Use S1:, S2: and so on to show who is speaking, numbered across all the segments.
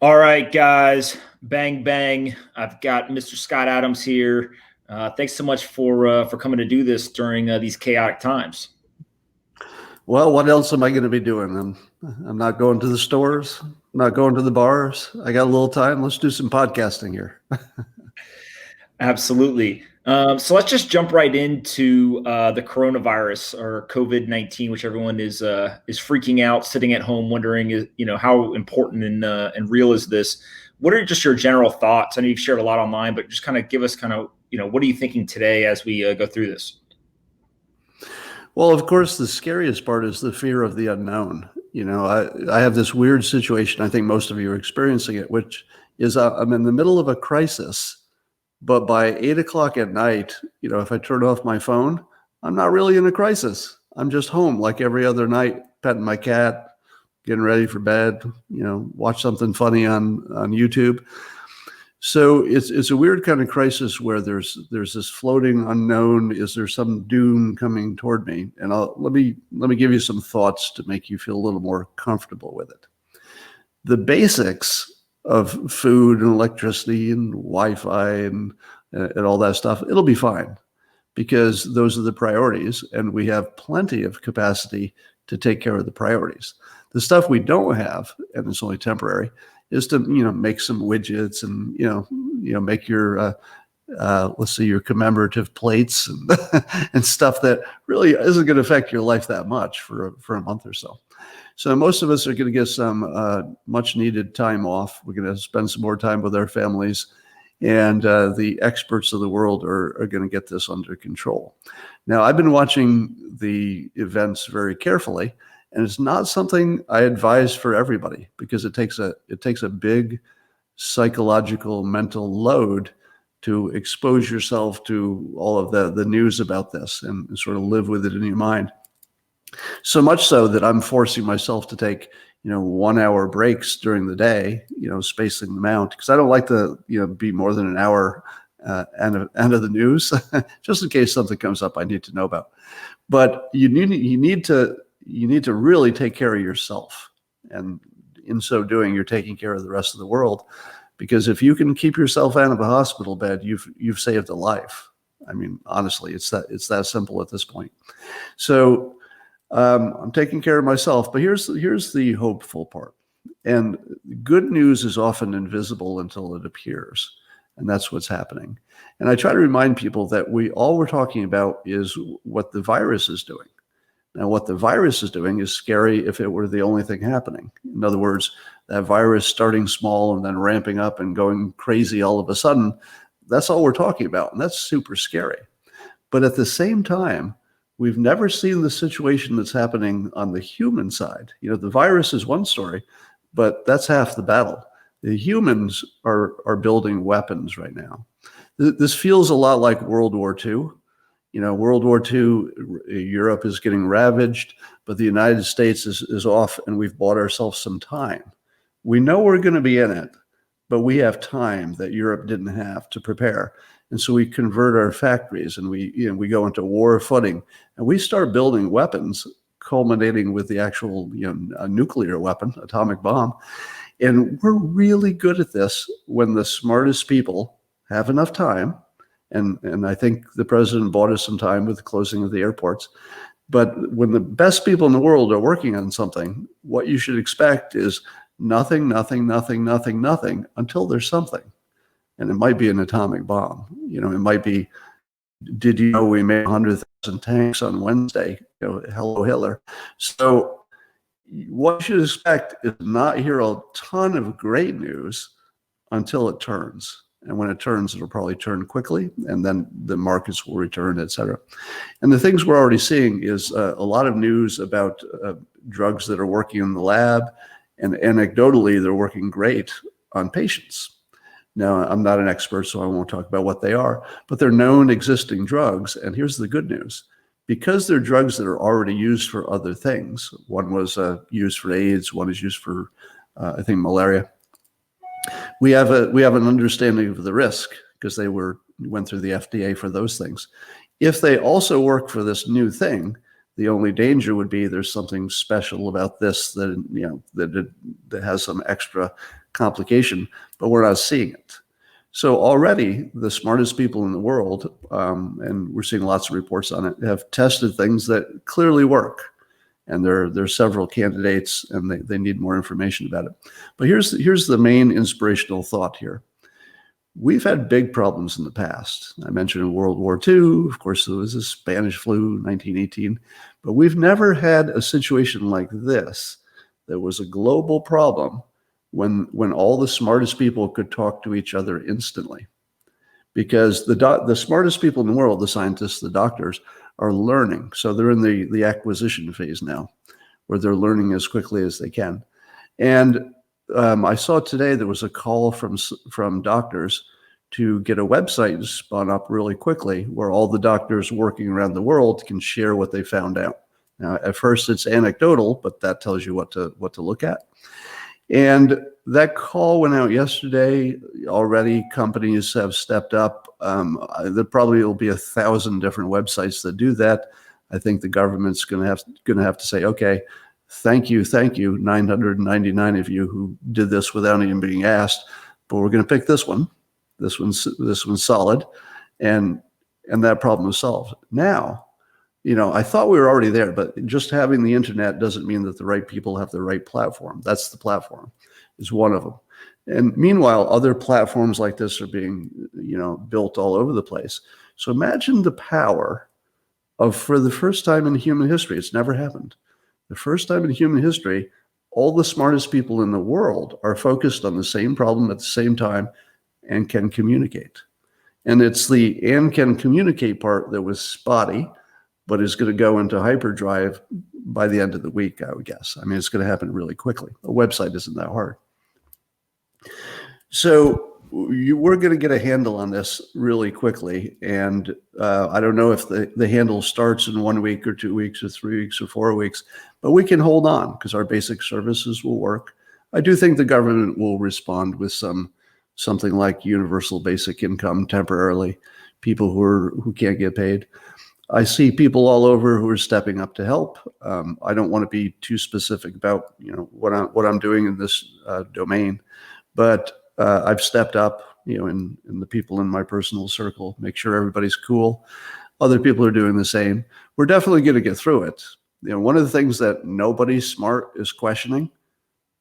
S1: All right, guys, bang bang. I've got Mr. Scott Adams here. Thanks so much for coming to do this during these chaotic times.
S2: Well, what else am I going to be doing? I'm not going to the stores, not going to the bars. I got a little time. Let's do some podcasting here.
S1: Absolutely. So let's just jump right into the coronavirus or COVID-19, which everyone is freaking out, sitting at home, wondering, how important and real is this? What are just your general thoughts? I know you've shared a lot online, but just kind of give us what are you thinking today as we go through this?
S2: Well, of course, the scariest part is the fear of the unknown. I have this weird situation. I think most of you are experiencing it, which is I'm in the middle of a crisis, but by 8 o'clock at night, if I turn off my phone, I'm not really in a crisis. I'm just home like every other night, petting my cat, getting ready for bed, watch something funny on YouTube. So it's a weird kind of crisis where there's this floating unknown. Is there some doom coming toward me? And let me give you some thoughts to make you feel a little more comfortable with it. The basics of food and electricity and Wi-Fi and all that stuff, it'll be fine because those are the priorities, and we have plenty of capacity to take care of the priorities. The stuff we don't have, and it's only temporary, is to make some widgets and make your let's say your commemorative plates and stuff that really isn't going to affect your life that much for a month or so. So most of us are going to get some much needed time off. We're going to spend some more time with our families, and the experts of the world are going to get this under control. Now, I've been watching the events very carefully. And it's not something I advise for everybody because it takes a big psychological mental load to expose yourself to all of the news about this and sort of live with it in your mind. So much so that I'm forcing myself to take 1 hour breaks during the day, spacing them out because I don't like to be more than an hour end of the news just in case something comes up I need to know about. But you need to really take care of yourself. And in so doing, you're taking care of the rest of the world. Because if you can keep yourself out of a hospital bed, you've saved a life. I mean, honestly, it's that simple at this point. So I'm taking care of myself. But here's the hopeful part. And good news is often invisible until it appears. And that's what's happening. And I try to remind people that all we're talking about is what the virus is doing. Now, what the virus is doing is scary if it were the only thing happening. In other words, that virus starting small and then ramping up and going crazy all of a sudden, that's all we're talking about. And that's super scary. But at the same time, we've never seen the situation that's happening on the human side. The virus is one story, but that's half the battle. The humans are building weapons right now. This feels a lot like World War II. World War II, Europe is getting ravaged, but the United States is off, and we've bought ourselves some time. We know we're going to be in it, but we have time that Europe didn't have to prepare. And so we convert our factories and we go into war footing, and we start building weapons, culminating with the actual a nuclear weapon, atomic bomb. And we're really good at this when the smartest people have enough time. And I think the president bought us some time with the closing of the airports. But when the best people in the world are working on something, what you should expect is nothing until there's something. And it might be an atomic bomb. It might be, did you know we made 100,000 tanks on Wednesday? Hello, Hitler. So what you should expect is not hear a ton of great news until it turns. And when it turns, it'll probably turn quickly, and then the markets will return, et cetera. And the things we're already seeing is a lot of news about drugs that are working in the lab, and anecdotally, they're working great on patients. Now, I'm not an expert, so I won't talk about what they are, but they're known existing drugs. And here's the good news. Because they're drugs that are already used for other things, one was used for AIDS, one is used for, I think, malaria. We have an understanding of the risk because they went through the FDA for those things. If they also work for this new thing, the only danger would be there's something special about this that has some extra complication, but we're not seeing it. So already the smartest people in the world, and we're seeing lots of reports on it, have tested things that clearly work. And there's several candidates, and they need more information about it. But here's the main inspirational thought here. We've had big problems in the past. I mentioned in World War II, of course, there was the Spanish flu, 1918, but we've never had a situation like this that was a global problem when all the smartest people could talk to each other instantly. Because the smartest people in the world, the scientists, the doctors, are learning. So they're in the acquisition phase now, where they're learning as quickly as they can. And I saw today there was a call from doctors to get a website spun up really quickly where all the doctors working around the world can share what they found out. Now, at first it's anecdotal, but that tells you what to look at. And that call went out yesterday. Already companies have stepped up. There probably will be 1,000 different websites that do that. I think the government's going to have to say, okay, thank you, 999 of you who did this without even being asked, but we're going to pick this one. This one's solid, and that problem is solved. Now, I thought we were already there, but just having the internet doesn't mean that the right people have the right platform. That's the platform, is one of them. And meanwhile, other platforms like this are being, built all over the place. So imagine the power of, for the first time in human history, it's never happened. The first time in human history, all the smartest people in the world are focused on the same problem at the same time and can communicate. And it's the and can communicate part that was spotty, but is going to go into hyperdrive by the end of the week, I would guess. I mean, it's going to happen really quickly. A website isn't that hard. So we're going to get a handle on this really quickly. And I don't know if the handle starts in 1 week or 2 weeks or 3 weeks or 4 weeks, but we can hold on because our basic services will work. I do think the government will respond with something like universal basic income temporarily, people who can't get paid. I see people all over who are stepping up to help. I don't want to be too specific about what I'm doing in this domain, but I've stepped up, in the people in my personal circle, make sure everybody's cool. Other people are doing the same. We're definitely going to get through it. One of the things that nobody smart is questioning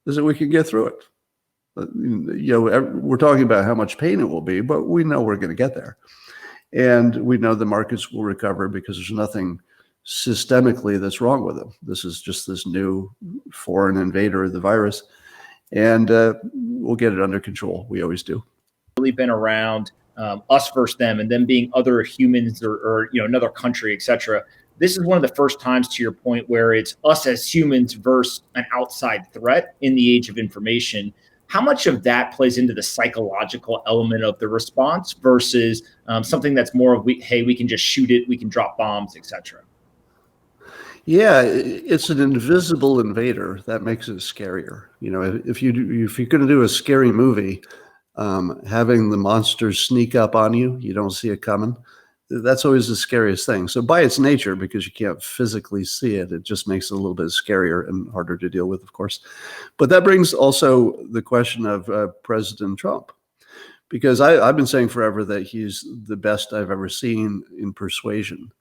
S2: is that we can get through it. We're talking about how much pain it will be, but we know we're going to get there. And we know the markets will recover because there's nothing systemically that's wrong with them. This is just this new foreign invader, the virus. And we'll get it under control. We always do.
S1: Really been around us versus them, and them being other humans or another country, etc. This is one of the first times, to your point, where it's us as humans versus an outside threat in the age of information. How much of that plays into the psychological element of the response versus something that's more of we can just shoot it, we can drop bombs, etc.?
S2: Yeah, it's an invisible invader that makes it scarier. If you're going to do a scary movie, having the monsters sneak up on you, you don't see it coming. That's always the scariest thing. So by its nature, because you can't physically see it, it just makes it a little bit scarier and harder to deal with, of course. But that brings also the question of President Trump, because I've been saying forever that he's the best I've ever seen in persuasion.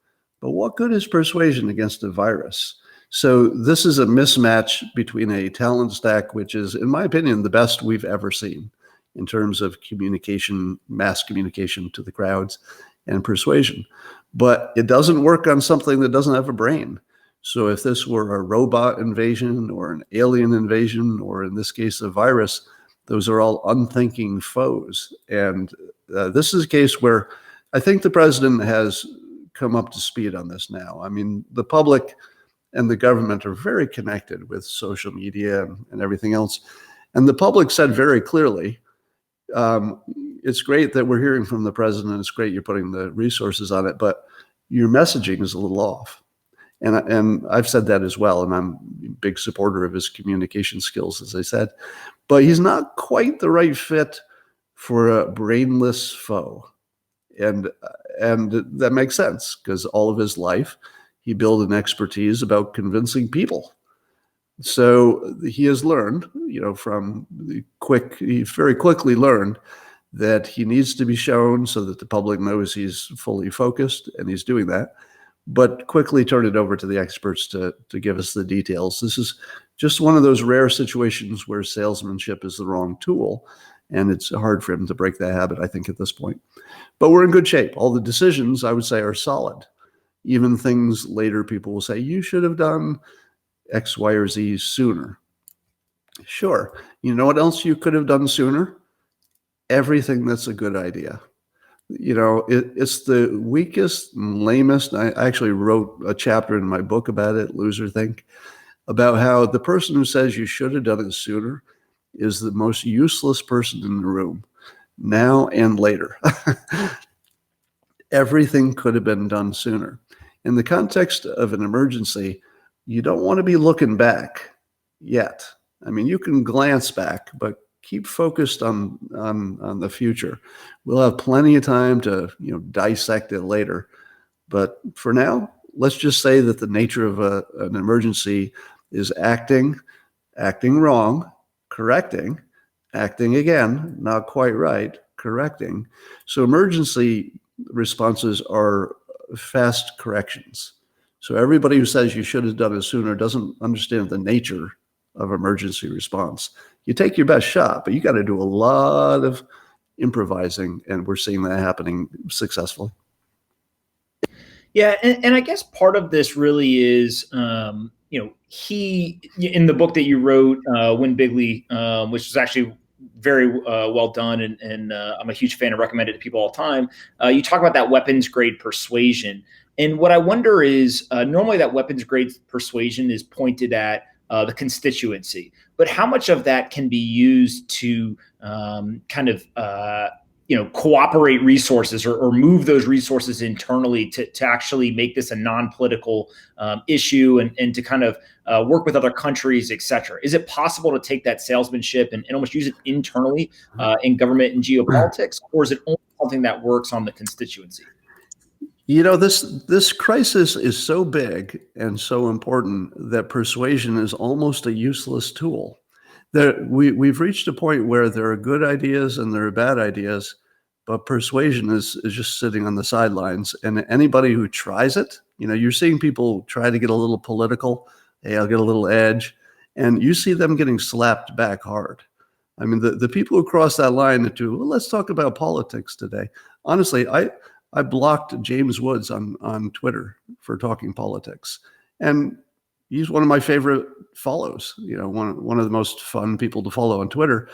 S2: But what good is persuasion against a virus? So this is a mismatch between a talent stack, which is, in my opinion, the best we've ever seen in terms of communication, mass communication to the crowds, and persuasion. But it doesn't work on something that doesn't have a brain. So if this were a robot invasion or an alien invasion, or in this case, a virus, those are all unthinking foes. And this is a case where I think the president has come up to speed on this now. I mean, the public and the government are very connected with social media and everything else. And the public said very clearly, it's great that we're hearing from the president. It's great you're putting the resources on it, but your messaging is a little off. And I've said that as well. And I'm a big supporter of his communication skills, as I said, but he's not quite the right fit for a brainless foe. And that makes sense because all of his life, he built an expertise about convincing people. So he has learned, he very quickly learned that he needs to be shown so that the public knows he's fully focused, and he's doing that, but quickly turn it over to the experts to give us the details. This is just one of those rare situations where salesmanship is the wrong tool, and it's hard for him to break that habit, I think, at this point. But we're in good shape. All the decisions, I would say, are solid. Even things later people will say, you should have done X, Y, or Z sooner. Sure. You know what else you could have done sooner? Everything that's a good idea. It's the weakest and lamest. I actually wrote a chapter in my book about it, Loser Think, about how the person who says you should have done it sooner is the most useless person in the room, now and later. Everything could have been done sooner. In the context of an emergency, you don't want to be looking back yet. I mean, you can glance back, but keep focused on the future. We'll have plenty of time to dissect it later. But for now, let's just say that the nature of an emergency is acting wrong, correcting, acting again, not quite right, correcting. So emergency responses are fast corrections. So everybody who says you should have done it sooner doesn't understand the nature of emergency response. You take your best shot, but you got to do a lot of improvising, and we're seeing that happening successfully.
S1: Yeah, and I guess part of this really is, he, in the book that you wrote, Win Bigly, which is actually very well done, and I'm a huge fan and recommend it to people all the time. You talk about that weapons grade persuasion. And what I wonder is, normally that weapons grade persuasion is pointed at the constituency, but how much of that can be used to cooperate resources or move those resources internally to actually make this a non-political issue and to kind of work with other countries, et cetera? Is it possible to take that salesmanship and almost use it internally in government and geopolitics, or is it only something that works on the constituency?
S2: This crisis is so big and so important that persuasion is almost a useless tool. We've reached a point where there are good ideas and there are bad ideas, but persuasion is just sitting on the sidelines. And anybody who tries it, you're seeing people try to get a little political. Hey, I'll get a little edge. And you see them getting slapped back hard. I mean, the people who cross that line into, well, let's talk about politics today. Honestly, I blocked James Woods on Twitter for talking politics. And he's one of my favorite follows, one of the most fun people to follow on Twitter,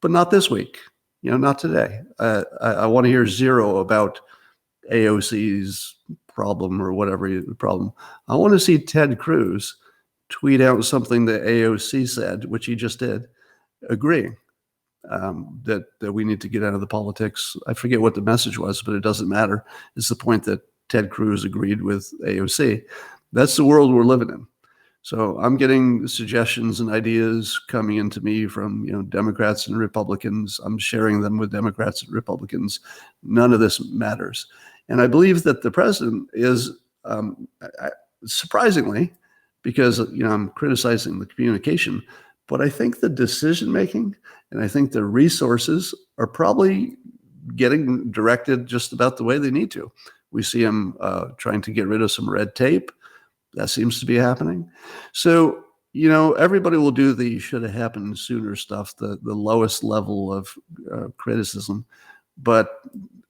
S2: but not this week, not today. I want to hear zero about AOC's problem or whatever problem. I want to see Ted Cruz tweet out something that AOC said, which he just did, agreeing that we need to get out of the politics. I forget what the message was, but it doesn't matter. It's the point that Ted Cruz agreed with AOC. That's the world we're living in. So I'm getting suggestions and ideas coming into me from Democrats and Republicans. I'm sharing them with Democrats and Republicans. None of this matters. And I believe that the president is, surprisingly, because I'm criticizing the communication, but I think the decision making and I think the resources are probably getting directed just about the way they need to. We see him trying to get rid of some red tape. That seems to be happening. So, everybody will do the should have happened sooner stuff, the lowest level of criticism, but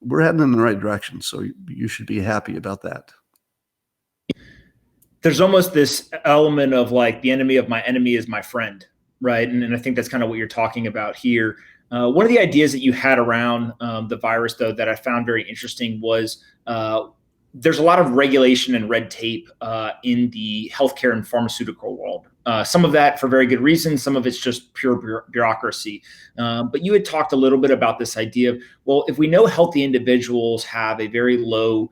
S2: we're heading in the right direction. So you should be happy about that.
S1: There's almost this element of like the enemy of my enemy is my friend, right? And I think that's kind of what you're talking about here. One of the ideas that you had around the virus, though, that I found very interesting was there's a lot of regulation and red tape in the healthcare and pharmaceutical world. Some of that for very good reasons. Some of it's just pure bureaucracy. But you had talked a little bit about this idea of, well, if we know healthy individuals have a very low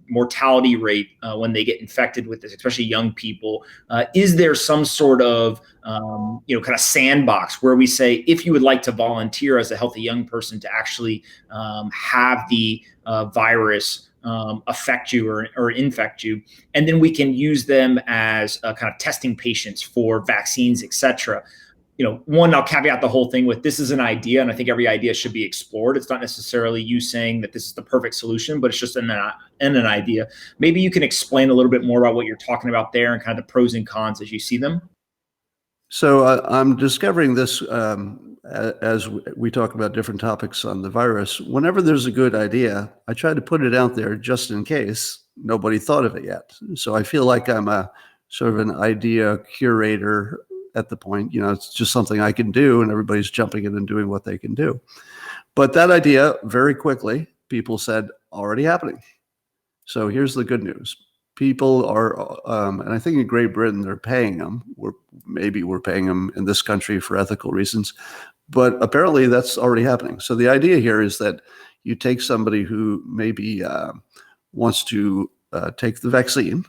S1: mortality rate when they get infected with this, especially young people, is there some sort of kind of sandbox where we say, if you would like to volunteer as a healthy young person to actually have the virus affect you or infect you, and then we can use them as kind of testing patients patients for vaccines, etc. One, I'll caveat the whole thing with this is an idea, and I think every idea should be explored. It's not necessarily you saying that this is the perfect solution, but it's just an idea. Maybe you can explain a little bit more about what you're talking about there and kind of the pros and cons as you see them.
S2: So I'm discovering this as we talk about different topics on the virus. Whenever there's a good idea, I try to put it out there just in case nobody thought of it yet. So I feel like I'm a sort of an idea curator at the point. It's just something I can do, and everybody's jumping in and doing what they can do. But that idea, very quickly, people said, already happening. So here's the good news. People are, and I think in Great Britain, they're paying them. Maybe we're paying them in this country for ethical reasons, but apparently that's already happening. So the idea here is that you take somebody who maybe wants to take the vaccine,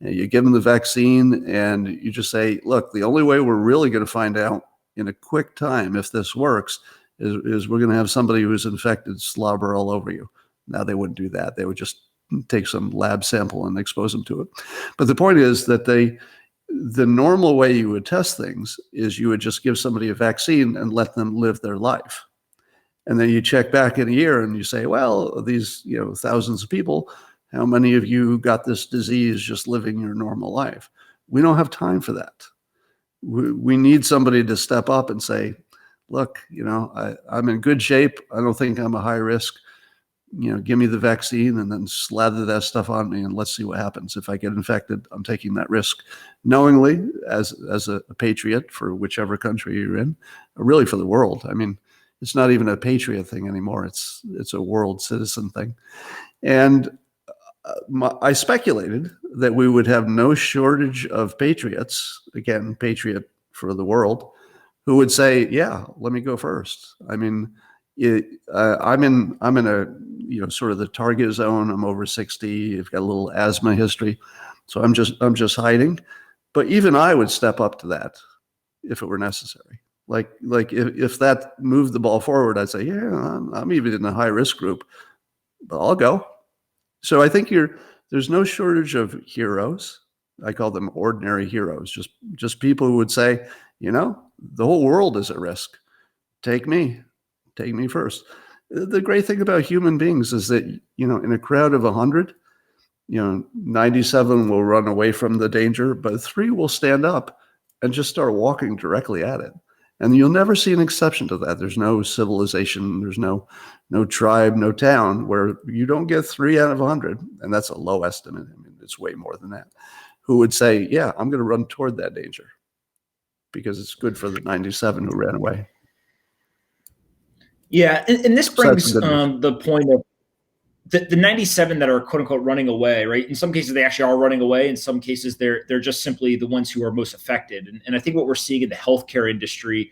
S2: and you give them the vaccine, and you just say, look, the only way we're really going to find out in a quick time if this works is we're going to have somebody who's infected slobber all over you. Now, they wouldn't do that. They would just take some lab sample and expose them to it. But the point is that the normal way you would test things is you would just give somebody a vaccine and let them live their life. And then you check back in a year and you say, well, these, thousands of people, how many of you got this disease just living your normal life? We don't have time for that. We need somebody to step up and say, look, I'm in good shape. I don't think I'm a high risk. Give me the vaccine and then slather that stuff on me and let's see what happens. If I get infected, I'm taking that risk knowingly as a patriot for whichever country you're in, really for the world. I mean, it's not even a patriot thing anymore. It's a world citizen thing. And I speculated that we would have no shortage of patriots, again, patriot for the world, who would say, yeah, let me go first. I mean, I'm in a sort of the target zone. I'm over 60. I've got a little asthma history, so I'm just hiding. But even I would step up to that if it were necessary. Like if that moved the ball forward, I'd say, yeah, I'm even in a high risk group, but I'll go. So I think there's no shortage of heroes. I call them ordinary heroes, just people who would say, the whole world is at risk. Take me first. The great thing about human beings is that, in a crowd of 100, 97 will run away from the danger, but 3 will stand up and just start walking directly at it. And you'll never see an exception to that. There's no civilization, there's no tribe, no town where you don't get 3 out of 100, and that's a low estimate. I mean, it's way more than that, who would say, yeah, I'm going to run toward that danger because it's good for the 97 who ran away.
S1: Yeah, and this brings the point of the 97 that are quote unquote running away, right? In some cases, they actually are running away. In some cases, they're just simply the ones who are most affected. And I think what we're seeing in the healthcare industry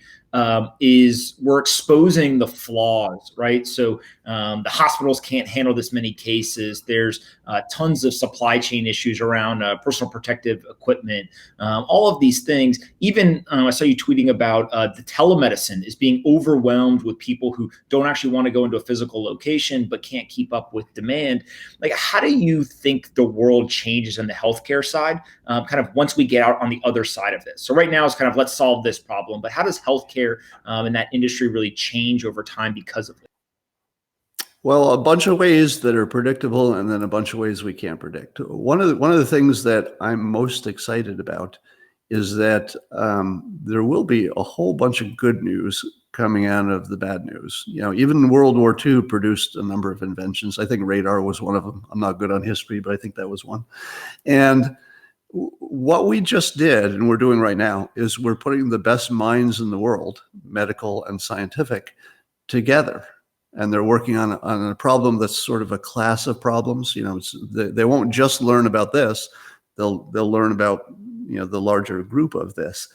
S1: is we're exposing the flaws, right? So the hospitals can't handle this many cases. There's tons of supply chain issues around personal protective equipment, all of these things. Even I saw you tweeting about the telemedicine is being overwhelmed with people who don't actually want to go into a physical location but can't keep up with demand. Like, how do you think the world changes on the healthcare side, kind of once we get out on the other side of this? So right now it's kind of let's solve this problem, but how does healthcare and that industry really change over time because of it?
S2: Well, a bunch of ways that are predictable, and then a bunch of ways we can't predict. One of the things that I'm most excited about is that there will be a whole bunch of good news coming out of the bad news. Even World War II produced a number of inventions. I think radar was one of them. I'm not good on history, but I think that was one. And what we just did, and we're doing right now, is we're putting the best minds in the world, medical and scientific, together. And they're working on a problem that's sort of a class of problems. They won't just learn about this; they'll learn about the larger group of this.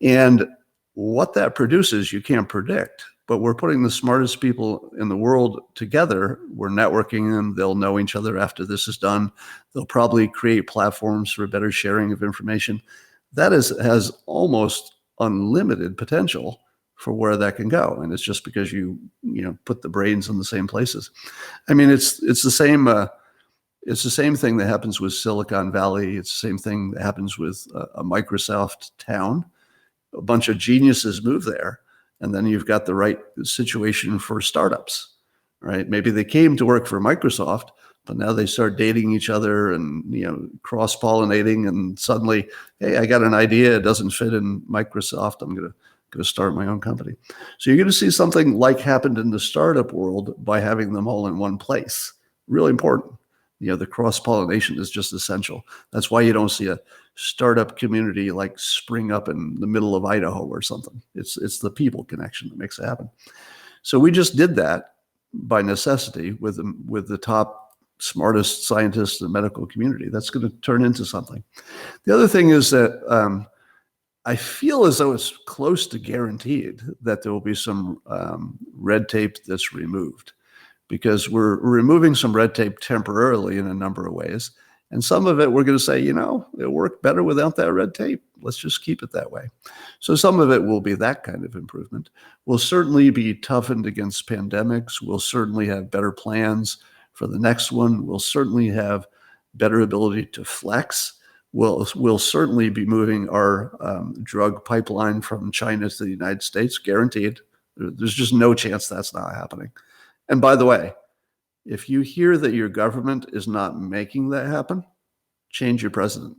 S2: And what that produces, you can't predict. But we're putting the smartest people in the world together. We're networking them. They'll know each other after this is done. They'll probably create platforms for better sharing of information. That has almost unlimited potential for where that can go. And it's just because you put the brains in the same places. I mean, it's the same. It's the same thing that happens with Silicon Valley. It's the same thing that happens with a Microsoft town. A bunch of geniuses move there, and then you've got the right situation for startups, right? Maybe they came to work for Microsoft, but now they start dating each other and, cross-pollinating, and suddenly, hey, I got an idea. It doesn't fit in Microsoft. I'm going to start my own company. So you're going to see something like happened in the startup world by having them all in one place. Really important. The cross-pollination is just essential. That's why you don't see a startup community like spring up in the middle of Idaho or something. It's the people connection that makes it happen. So we just did that by necessity with the top, smartest scientists in the medical community. That's going to turn into something. The other thing is that I feel as though it's close to guaranteed that there will be some red tape that's removed, because we're removing some red tape temporarily in a number of ways. And some of it we're going to say, it worked better without that red tape. Let's just keep it that way. So some of it will be that kind of improvement. We'll certainly be toughened against pandemics. We'll certainly have better plans for the next one. We'll certainly have better ability to flex. We'll certainly be moving our drug pipeline from China to the United States, guaranteed. There's just no chance that's not happening. And by the way, if you hear that your government is not making that happen, change your president.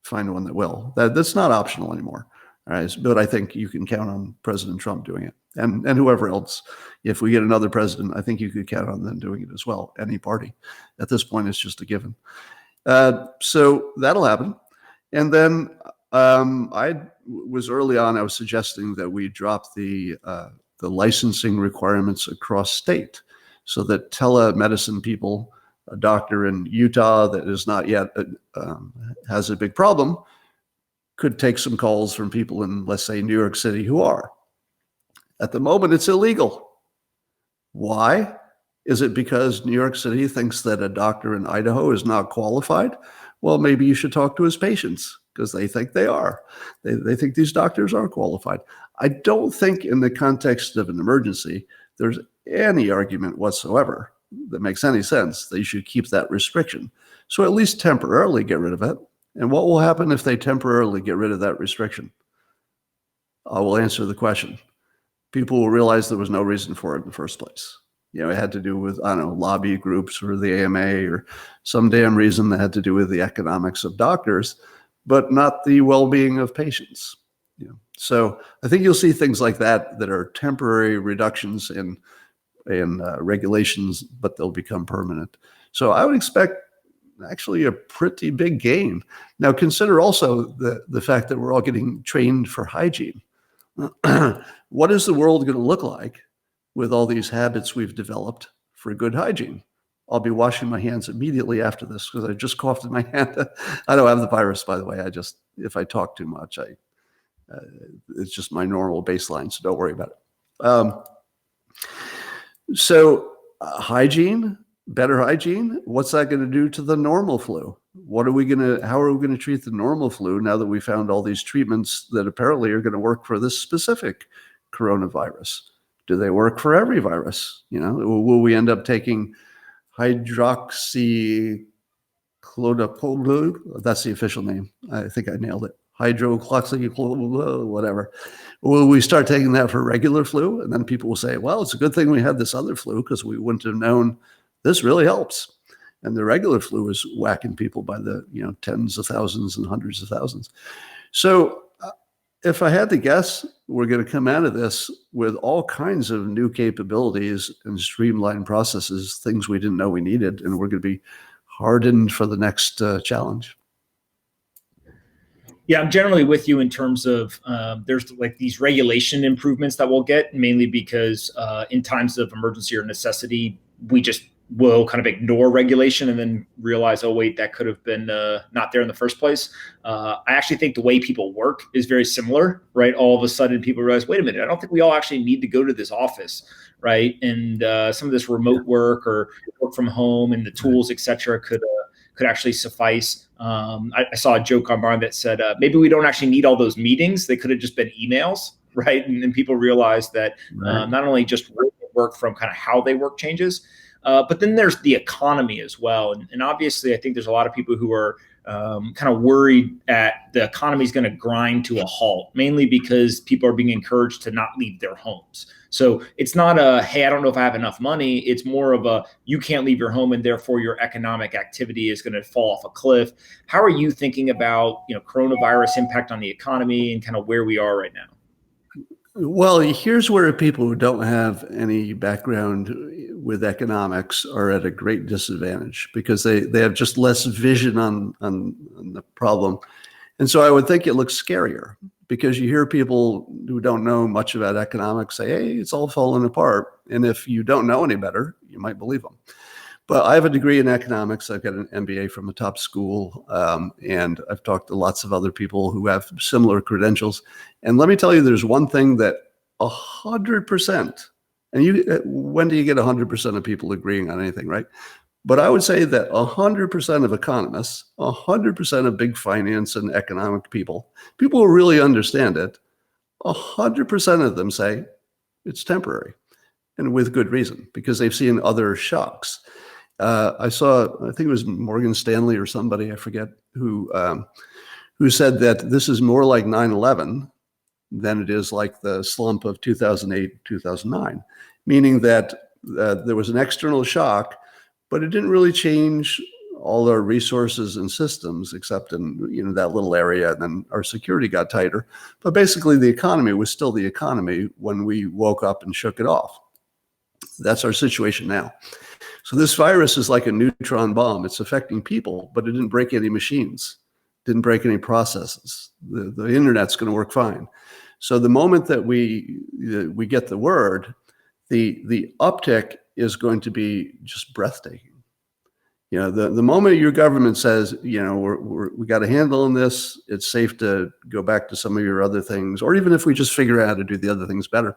S2: Find one that will. That's not optional anymore. All right, but I think you can count on President Trump doing it, and whoever else. If we get another president, I think you could count on them doing it as well. Any party. At this point, it's just a given. So that'll happen. And then I was early on, I was suggesting that we drop the licensing requirements across state, so that telemedicine people, a doctor in Utah that is not yet has a big problem, could take some calls from people in, let's say, New York City who are. At the moment, it's illegal. Why? Is it because New York City thinks that a doctor in Idaho is not qualified? Well, maybe you should talk to his patients, because they think they are. They think these doctors are qualified. I don't think in the context of an emergency, there's any argument whatsoever that makes any sense that you should keep that restriction. So at least temporarily get rid of it. And what will happen if they temporarily get rid of that restriction? I will answer the question. People will realize there was no reason for it in the first place. It had to do with, lobby groups or the AMA or some damn reason that had to do with the economics of doctors, but not the well-being of patients. So I think you'll see things like that are temporary reductions in regulations, but they'll become permanent. So I would expect actually a pretty big gain. Now consider also the fact that we're all getting trained for hygiene. What is the world going to look like with all these habits we've developed for good hygiene? I'll be washing my hands immediately after this because I just coughed in my hand. I don't have the virus, by the way. If I talk too much, it's just my normal baseline, so don't worry about it. Hygiene, better hygiene, what's that going to do to the normal flu? How are we going to treat the normal flu now that we found all these treatments that apparently are going to work for this specific coronavirus? Do they work for every virus? Will we end up taking hydroxychloroquine? That's the official name. I think I nailed it. Hydroxychloroquine, whatever. Will we start taking that for regular flu? And then people will say, well, it's a good thing we had this other flu because we wouldn't have known this really helps. And the regular flu is whacking people by the tens of thousands and hundreds of thousands. So if I had to guess, we're going to come out of this with all kinds of new capabilities and streamlined processes, things we didn't know we needed, and we're going to be hardened for the next challenge.
S1: Yeah, I'm generally with you in terms of there's like these regulation improvements that we'll get, mainly because in times of emergency or necessity, we just will kind of ignore regulation and then realize, oh, wait, that could have been not there in the first place. I actually think the way people work is very similar, right? All of a sudden people realize, wait a minute, I don't think we all actually need to go to this office, right? And some of this remote work or work from home and the tools, et cetera, could actually suffice. I saw a joke online that said, maybe we don't actually need all those meetings. They could have just been emails, right? And people realized that not only just work from kind of how they work changes, But then there's the economy as well. And obviously, I think there's a lot of people who are kind of worried that the economy is going to grind to a halt, mainly because people are being encouraged to not leave their homes. So it's not a, hey, I don't know if I have enough money. It's more of a, you can't leave your home and therefore your economic activity is going to fall off a cliff. How are you thinking about, coronavirus impact on the economy and kind of where we are right now?
S2: Well, here's where people who don't have any background with economics are at a great disadvantage because they have just less vision on the problem. And so I would think it looks scarier because you hear people who don't know much about economics say, hey, it's all falling apart. And if you don't know any better, you might believe them. But I have a degree in economics. I've got an MBA from a top school, and I've talked to lots of other people who have similar credentials. And let me tell you, there's one thing that 100%, and when do you get 100% of people agreeing on anything, right? But I would say that 100% of economists, 100% of big finance and economic people who really understand it, 100% of them say it's temporary, and with good reason, because they've seen other shocks. I think it was Morgan Stanley or somebody, I forget, who said that this is more like 9/11 than it is like the slump of 2008, 2009, meaning that there was an external shock, but it didn't really change all our resources and systems except in that little area, and then our security got tighter. But basically, the economy was still the economy when we woke up and shook it off. That's our situation now. So this virus is like a neutron bomb. It's affecting people, but it didn't break any machines, didn't break any processes. The internet's going to work fine. So the moment that we get the word, the uptick is going to be just breathtaking. The moment your government says, we got a handle on this, it's safe to go back to some of your other things, or even if we just figure out how to do the other things better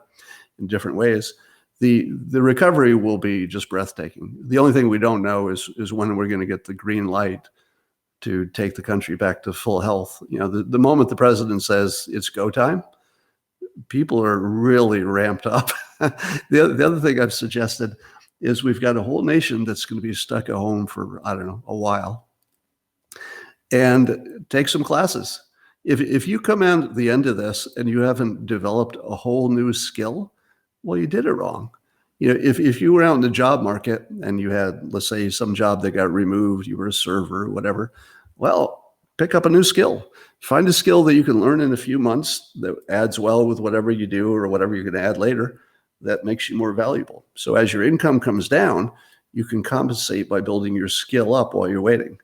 S2: in different ways, the recovery will be just breathtaking. The only thing we don't know is when we're going to get the green light to take the country back to full health. The moment the president says it's go time, people are really ramped up. The other thing I've suggested is we've got a whole nation that's going to be stuck at home for, I don't know, a while, and take some classes. If you come out at the end of this and you haven't developed a whole new skill, well, you did it wrong. If you were out in the job market and you had, let's say, some job that got removed, you were a server or whatever, well, pick up a new skill. Find a skill that you can learn in a few months that adds well with whatever you do or whatever you're going to add later that makes you more valuable. So as your income comes down, you can compensate by building your skill up while you're waiting.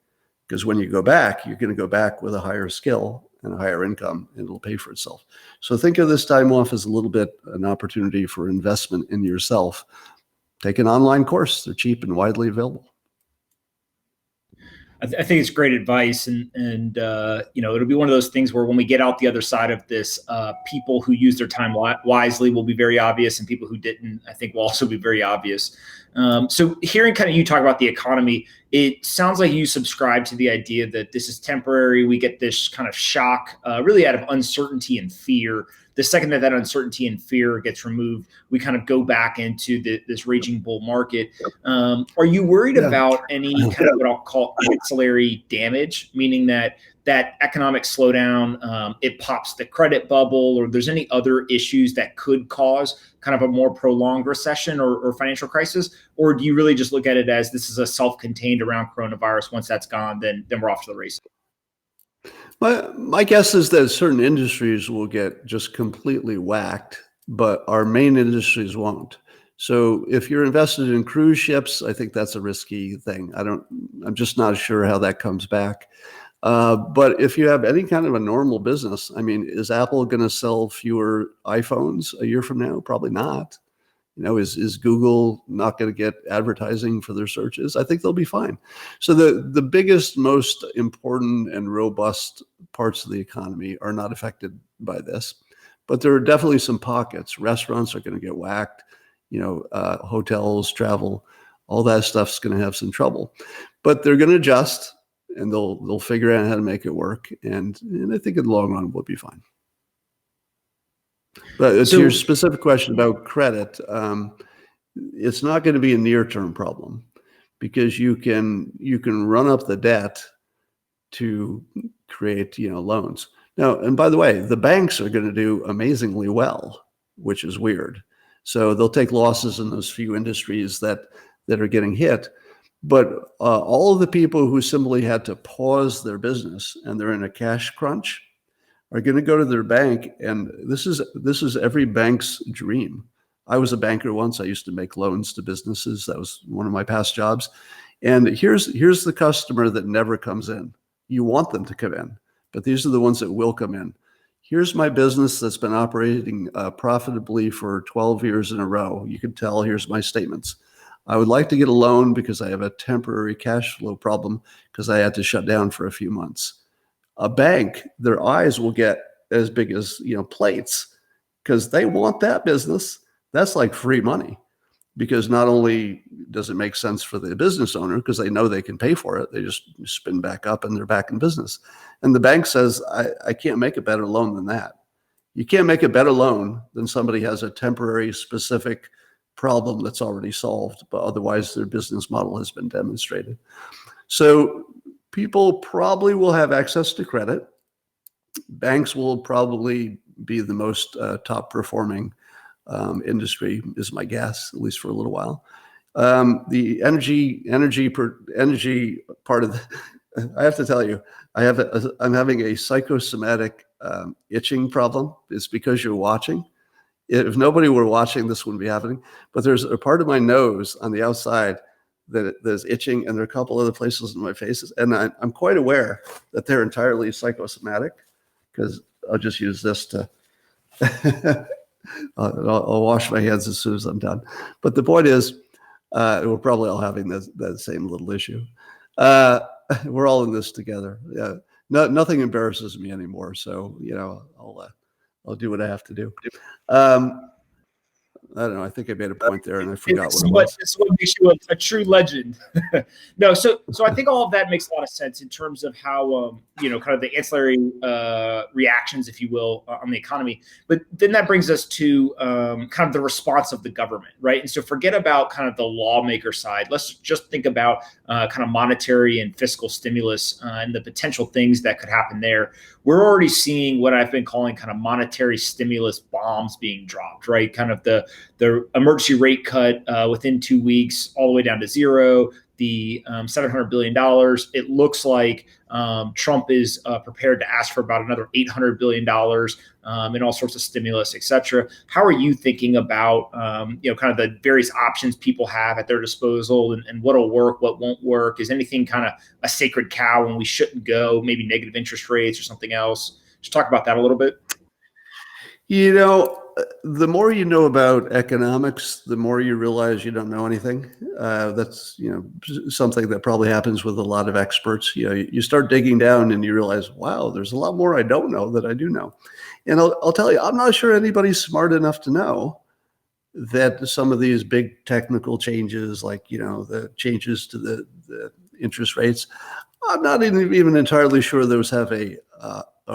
S2: Because when you go back, you're going to go back with a higher skill and a higher income, and it'll pay for itself. So think of this time off as a little bit an opportunity for investment in yourself. Take an online course. They're cheap and widely available.
S1: I think it's great advice, and it'll be one of those things where when we get out the other side of this, people who use their time wisely will be very obvious, and people who didn't, I think, will also be very obvious. So hearing kind of you talk about the economy, it sounds like you subscribe to the idea that this is temporary. We get this kind of shock, really out of uncertainty and fear. The second that uncertainty and fear gets removed, we kind of go back into this raging bull market. Are you worried about any kind of what I'll call ancillary damage, meaning that economic slowdown, it pops the credit bubble, or there's any other issues that could cause kind of a more prolonged recession or financial crisis? Or do you really just look at it as this is a self-contained around coronavirus? Once that's gone, then we're off to the races?
S2: My guess is that certain industries will get just completely whacked, but our main industries won't. So if you're invested in cruise ships, I think that's a risky thing. I'm just not sure how that comes back. But if you have any kind of a normal business, I mean, is Apple going to sell fewer iPhones a year from now? Probably not. Is Google not going to get advertising for their searches? I think they'll be fine. So the biggest, most important and robust parts of the economy are not affected by this, but there are definitely some pockets. Restaurants are going to get whacked, hotels, travel, all that stuff's going to have some trouble, but they're going to adjust and they'll figure out how to make it work. And I think in the long run, we'll be fine. But to your specific question about credit, it's not going to be a near-term problem because you can run up the debt to create, loans. Now, and by the way, the banks are going to do amazingly well, which is weird. So they'll take losses in those few industries that are getting hit. But all of the people who simply had to pause their business and they're in a cash crunch are going to go to their bank, and this is every bank's dream. I was a banker once. I used to make loans to businesses. That was one of my past jobs. And here's the customer that never comes in. You want them to come in, but these are the ones that will come in. Here's my business that's been operating profitably for 12 years in a row. You can tell, here's my statements. I would like to get a loan because I have a temporary cash flow problem because I had to shut down for a few months. A bank, their eyes will get as big as, plates, because they want that business. That's like free money, because not only does it make sense for the business owner because they know they can pay for it, they just spin back up and they're back in business. And the bank says, I can't make a better loan than that. You can't make a better loan than somebody has a temporary specific problem that's already solved, but otherwise their business model has been demonstrated. So people probably will have access to credit. Banks will probably be the most top performing industry, is my guess, at least for a little while. The energy part of I have to tell you, I'm having a psychosomatic itching problem. It's because you're watching. If nobody were watching, this wouldn't be happening. But there's a part of my nose on the outside that's itching, and there are a couple other places in my faces, and I'm quite aware that they're entirely psychosomatic, because I'll just use this to I'll wash my hands as soon as I'm done. But the point is, we're probably all having that same little issue. We're all in this together. Yeah, nothing embarrasses me anymore. So I'll do what I have to do. I don't know. I think I made a point there, and I forgot what it was.
S1: This is what makes you a true legend. No, so I think all of that makes a lot of sense in terms of how kind of the ancillary reactions, if you will, on the economy. But then that brings us to kind of the response of the government, right? And so forget about kind of the lawmaker side. Let's just think about kind of monetary and fiscal stimulus and the potential things that could happen there. We're already seeing what I've been calling kind of monetary stimulus bombs being dropped, right? Kind of the emergency rate cut within 2 weeks, all the way down to zero. The $700 billion. It looks like Trump is prepared to ask for about another $800 billion in all sorts of stimulus, et cetera. How are you thinking about kind of the various options people have at their disposal, and what'll work, what won't work? Is anything kind of a sacred cow when we shouldn't go? Maybe negative interest rates or something else? Just talk about that a little bit.
S2: The more you know about economics, the more you realize you don't know anything. That's something that probably happens with a lot of experts. You start digging down and you realize, wow, there's a lot more I don't know that I do know. And I'll tell you, I'm not sure anybody's smart enough to know that some of these big technical changes, like the changes to the interest rates, I'm not even entirely sure those have a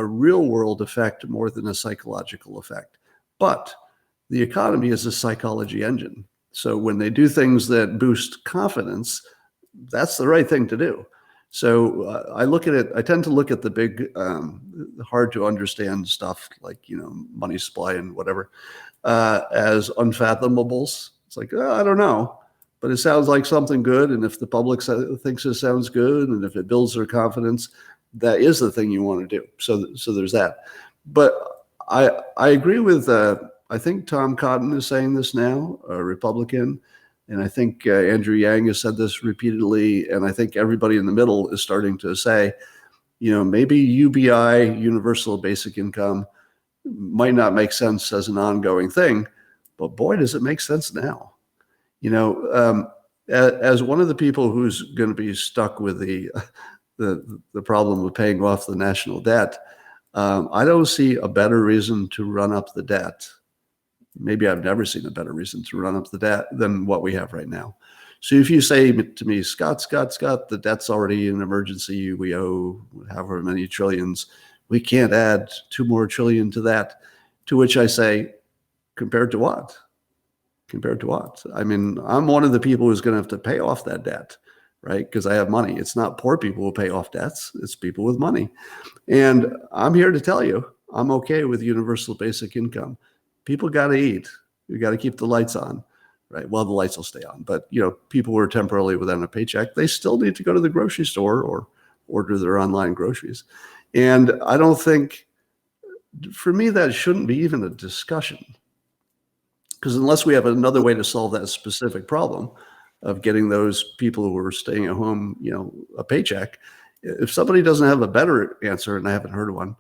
S2: real world effect more than a psychological effect. But the economy is a psychology engine. So when they do things that boost confidence, that's the right thing to do. So I tend to look at the big, hard to understand stuff like, money supply and whatever, as unfathomables. It's like, I don't know, but it sounds like something good. And if the public thinks it sounds good, and if it builds their confidence, that is the thing you want to do. So there's that. But I agree with, I think Tom Cotton is saying this now, a Republican, and I think Andrew Yang has said this repeatedly, and I think everybody in the middle is starting to say, maybe UBI, universal basic income, might not make sense as an ongoing thing, but boy, does it make sense now. As one of the people who's going to be stuck with the problem of paying off the national debt, I don't see a better reason to run up the debt. Maybe I've never seen a better reason to run up the debt than what we have right now. So if you say to me, Scott, the debt's already an emergency. We owe however many trillions. We can't add 2 more trillion to that. To which I say, compared to what? Compared to what? I mean, I'm one of the people who's going to have to pay off that debt, right? Because I have money. It's not poor people who pay off debts. It's people with money. And I'm here to tell you, I'm okay with universal basic income. People got to eat. You got to keep the lights on, right? Well, the lights will stay on. But, people who are temporarily without a paycheck, they still need to go to the grocery store or order their online groceries. And I don't think, for me, that shouldn't be even a discussion. Because unless we have another way to solve that specific problem of getting those people who are staying at home, a paycheck, if somebody doesn't have a better answer, and I haven't heard one,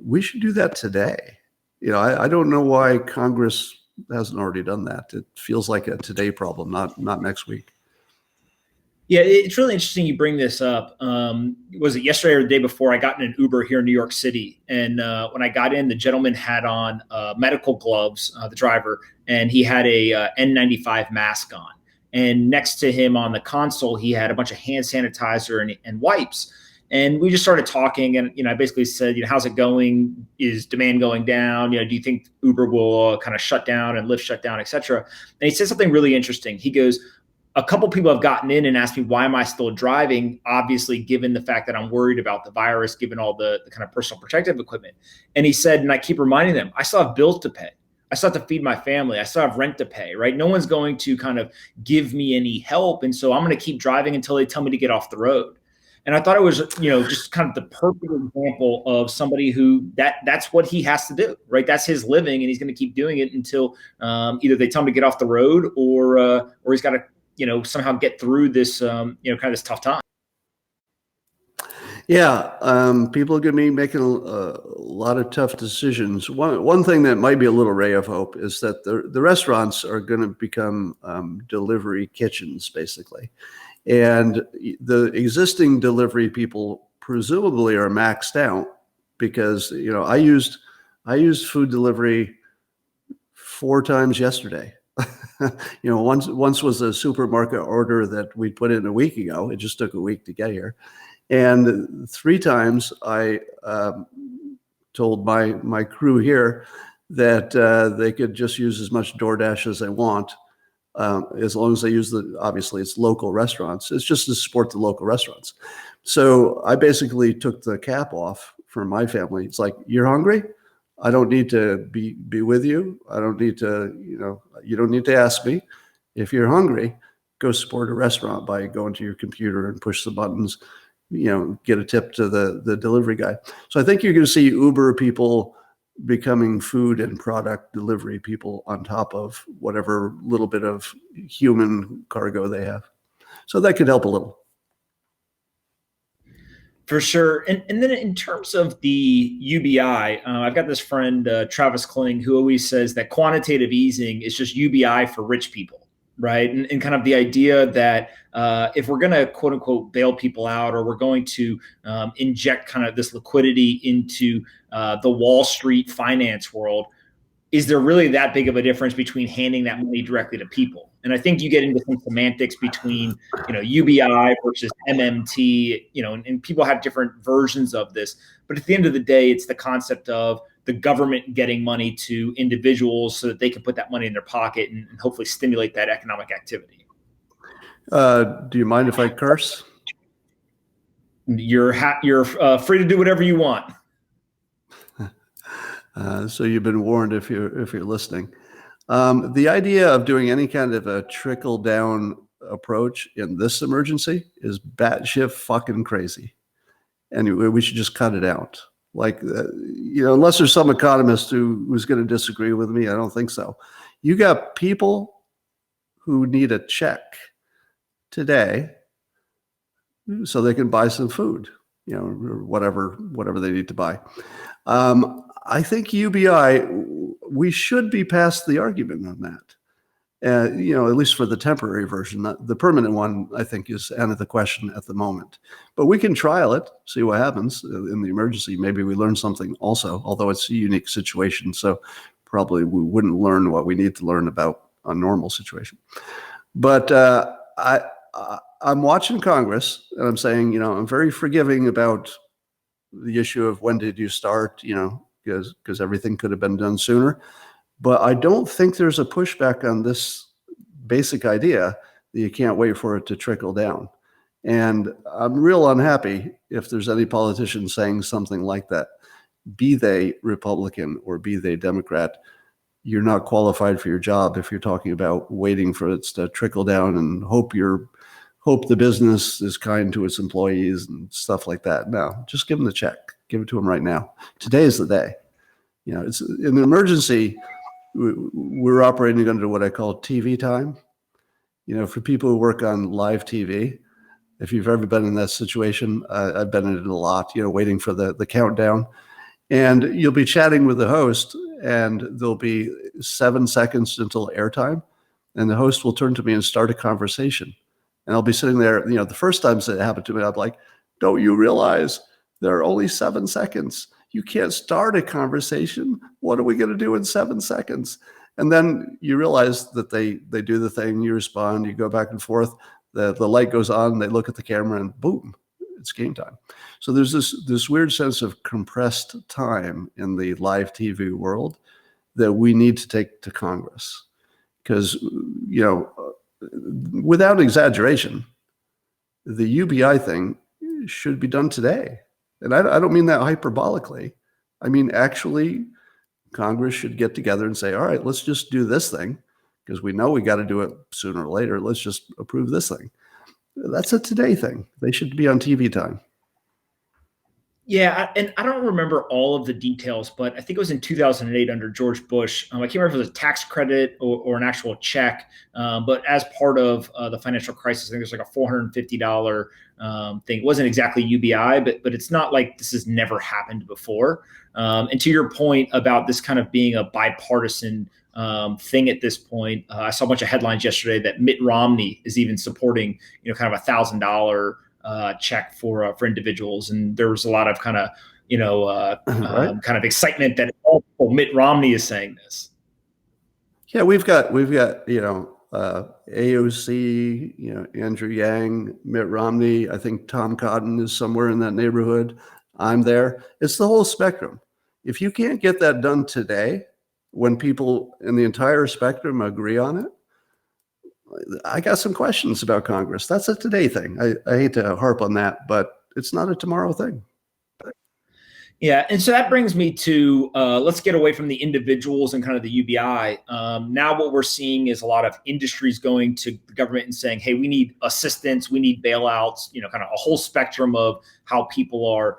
S2: we should do that today. I don't know why Congress hasn't already done that. It feels like a today problem, not next week.
S1: Yeah, it's really interesting you bring this up. Was it yesterday or the day before? I got in an Uber here in New York City. And when I got in, the gentleman had on medical gloves, the driver, and he had a N95 mask on. And next to him on the console, he had a bunch of hand sanitizer and wipes. And we just started talking. And, I basically said, how's it going? Is demand going down? Do you think Uber will kind of shut down and Lyft shut down, et cetera? And he said something really interesting. He goes, a couple people have gotten in and asked me, why am I still driving? Obviously, given the fact that I'm worried about the virus, given all the kind of personal protective equipment. And he said, and I keep reminding them, I still have bills to pay. I still have to feed my family. I still have rent to pay, right? No one's going to kind of give me any help. And so I'm going to keep driving until they tell me to get off the road. And I thought it was, just kind of the perfect example of somebody who that's what he has to do, right? That's his living, and he's going to keep doing it until either they tell him to get off the road or he's got to, somehow get through this, kind of this tough time.
S2: Yeah, people are going to be making a lot of tough decisions. One thing that might be a little ray of hope is that the restaurants are going to become delivery kitchens, basically. And the existing delivery people presumably are maxed out because, I used food delivery 4 times yesterday. Once was a supermarket order that we put in a week ago. It just took a week to get here. And 3 times I told my crew here that they could just use as much DoorDash as they want, as long as they use obviously it's local restaurants. It's just to support the local restaurants. So I basically took the cap off for my family. It's like, you're hungry? I don't need to be with you. I don't need to, you don't need to ask me. If you're hungry, go support a restaurant by going to your computer and push the buttons, get a tip to the delivery guy. So I think you're going to see Uber people becoming food and product delivery people on top of whatever little bit of human cargo they have. So that could help a little.
S1: For sure. And then in terms of the UBI, I've got this friend, Travis Kling, who always says that quantitative easing is just UBI for rich people, right? And kind of the idea that if we're going to, quote unquote, bail people out, or we're going to inject kind of this liquidity into the Wall Street finance world, is there really that big of a difference between handing that money directly to people? And I think you get into some semantics between, UBI versus MMT, and people have different versions of this. But at the end of the day, it's the concept of the government getting money to individuals so that they can put that money in their pocket and hopefully stimulate that economic activity.
S2: Do you mind if I curse?
S1: You're free to do whatever you want.
S2: So you've been warned if you're listening. The idea of doing any kind of a trickle down approach in this emergency is batshit fucking crazy, and we should just cut it out. Like, unless there's some economist who's going to disagree with me, I don't think so. You got people who need a check today so they can buy some food, or whatever they need to buy. I think UBI, we should be past the argument on that. At least for the temporary version. The permanent one, I think, is out of the question at the moment. But we can trial it, see what happens in the emergency. Maybe we learn something also, although it's a unique situation. So probably we wouldn't learn what we need to learn about a normal situation. But I'm watching Congress, and I'm saying, I'm very forgiving about the issue of when did you start, because everything could have been done sooner. But I don't think there's a pushback on this basic idea that you can't wait for it to trickle down. And I'm real unhappy if there's any politician saying something like that, be they Republican or be they Democrat. You're not qualified for your job if you're talking about waiting for it to trickle down and hope the business is kind to its employees and stuff like that. No, just give them the check. Give it to them right now. Today is the day. It's in an emergency. We're operating under what I call TV time. For people who work on live TV, if you've ever been in that situation, I've been in it a lot, waiting for the countdown. And you'll be chatting with the host, and there'll be 7 seconds until airtime. And the host will turn to me and start a conversation. And I'll be sitting there, the first times it happened to me, I'm like, don't you realize there are only 7 seconds? You can't start a conversation. What are we going to do in 7 seconds? And then you realize that they do the thing, you respond, you go back and forth, the light goes on, they look at the camera, and boom, it's game time. So there's this weird sense of compressed time in the live TV world that we need to take to Congress. Because, without exaggeration, the UBI thing should be done today. And I don't mean that hyperbolically. I mean, actually, Congress should get together and say, all right, let's just do this thing because we know we got to do it sooner or later. Let's just approve this thing. That's a today thing. They should be on TV time.
S1: Yeah, and I don't remember all of the details, but I think it was in 2008 under George Bush. I can't remember if it was a tax credit or an actual check, but as part of the financial crisis, I think there's like a $450 thing. It wasn't exactly UBI, but it's not like this has never happened before. And to your point about this kind of being a bipartisan thing at this point, I saw a bunch of headlines yesterday that Mitt Romney is even supporting, kind of $1,000 check for individuals, and there was a lot of kind of right. Kind of excitement that Mitt Romney is saying this.
S2: Yeah, we've got AOC, Andrew Yang, Mitt Romney. I think Tom Cotton is somewhere in that neighborhood. I'm there. It's the whole spectrum. If you can't get that done today, when people in the entire spectrum agree on it, I got some questions about Congress. That's a today thing. I hate to harp on that, but it's not a tomorrow thing.
S1: Yeah. And so that brings me to let's get away from the individuals and kind of the UBI. Now what we're seeing is a lot of industries going to the government and saying, hey, we need assistance, we need bailouts, kind of a whole spectrum of how people are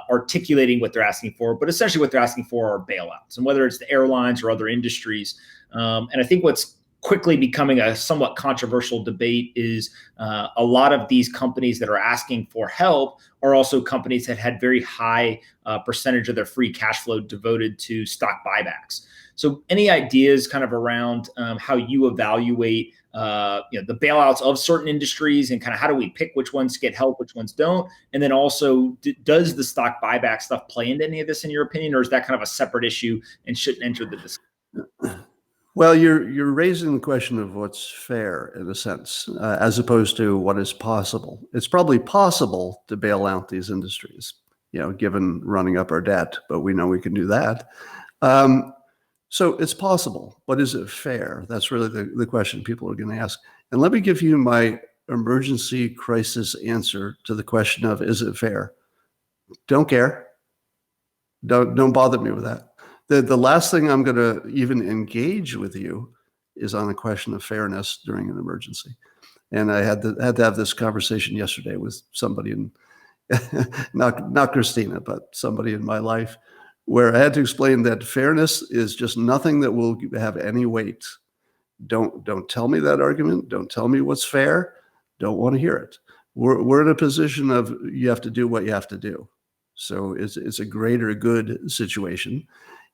S1: articulating what they're asking for. But essentially what they're asking for are bailouts, and whether it's the airlines or other industries. And I think what's quickly becoming a somewhat controversial debate is a lot of these companies that are asking for help are also companies that had very high percentage of their free cash flow devoted to stock buybacks. So any ideas kind of around how you evaluate the bailouts of certain industries, and kind of how do we pick which ones get help, which ones don't? And then also, does the stock buyback stuff play into any of this in your opinion, or is that kind of a separate issue and shouldn't enter the discussion?
S2: Well, you're raising the question of what's fair in a sense, as opposed to what is possible. It's probably possible to bail out these industries, given running up our debt, but we know we can do that. So it's possible, but is it fair? That's really the question people are going to ask. And let me give you my emergency crisis answer to the question of, is it fair? Don't care. Don't bother me with that. The last thing I'm going to even engage with you is on a question of fairness during an emergency. And I had to have this conversation yesterday with somebody in, not Christina, but somebody in my life, where I had to explain that fairness is just nothing that will have any weight. Don't tell me that argument. Don't tell me what's fair. Don't want to hear it. We're in a position of you have to do what you have to do. So it's a greater good situation.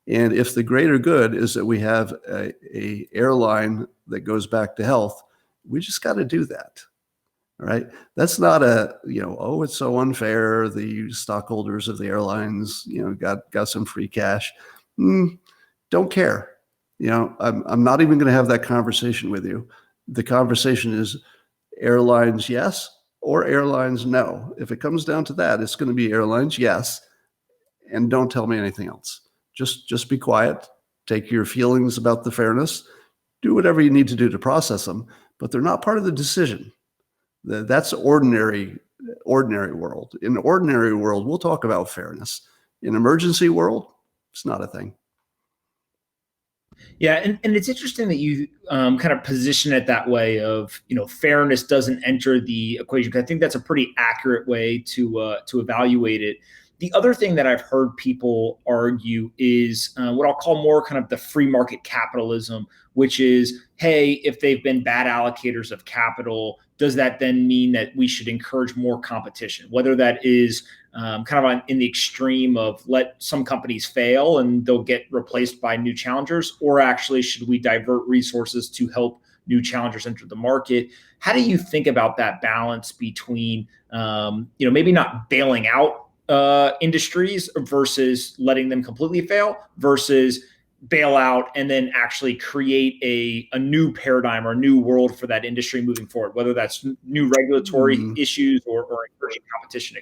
S2: And if the greater good is that we have a airline that goes back to health, we just got to do that. All right. That's not it's so unfair. The stockholders of the airlines, got some free cash. Don't care. I'm not even going to have that conversation with you. The conversation is airlines, yes, or airlines, no. If it comes down to that, it's going to be airlines, yes. And don't tell me anything else. Just be quiet. Take your feelings about the fairness do whatever you need to do to process them, but they're not part of the decision. That's ordinary world. In the ordinary world, we'll talk about fairness. In emergency world, it's not a thing.
S1: Yeah, and it's interesting that you kind of position it that way of, fairness doesn't enter the equation, because I think that's a pretty accurate way to evaluate it. The other thing that I've heard people argue is what I'll call more kind of the free market capitalism, which is, hey, if they've been bad allocators of capital, does that then mean that we should encourage more competition? Whether that is kind of in the extreme of let some companies fail and they'll get replaced by new challengers, or actually should we divert resources to help new challengers enter the market? How do you think about that balance between, maybe not bailing out industries versus letting them completely fail, versus bail out and then actually create a new paradigm or a new world for that industry moving forward, whether that's new regulatory issues or encouraging competition?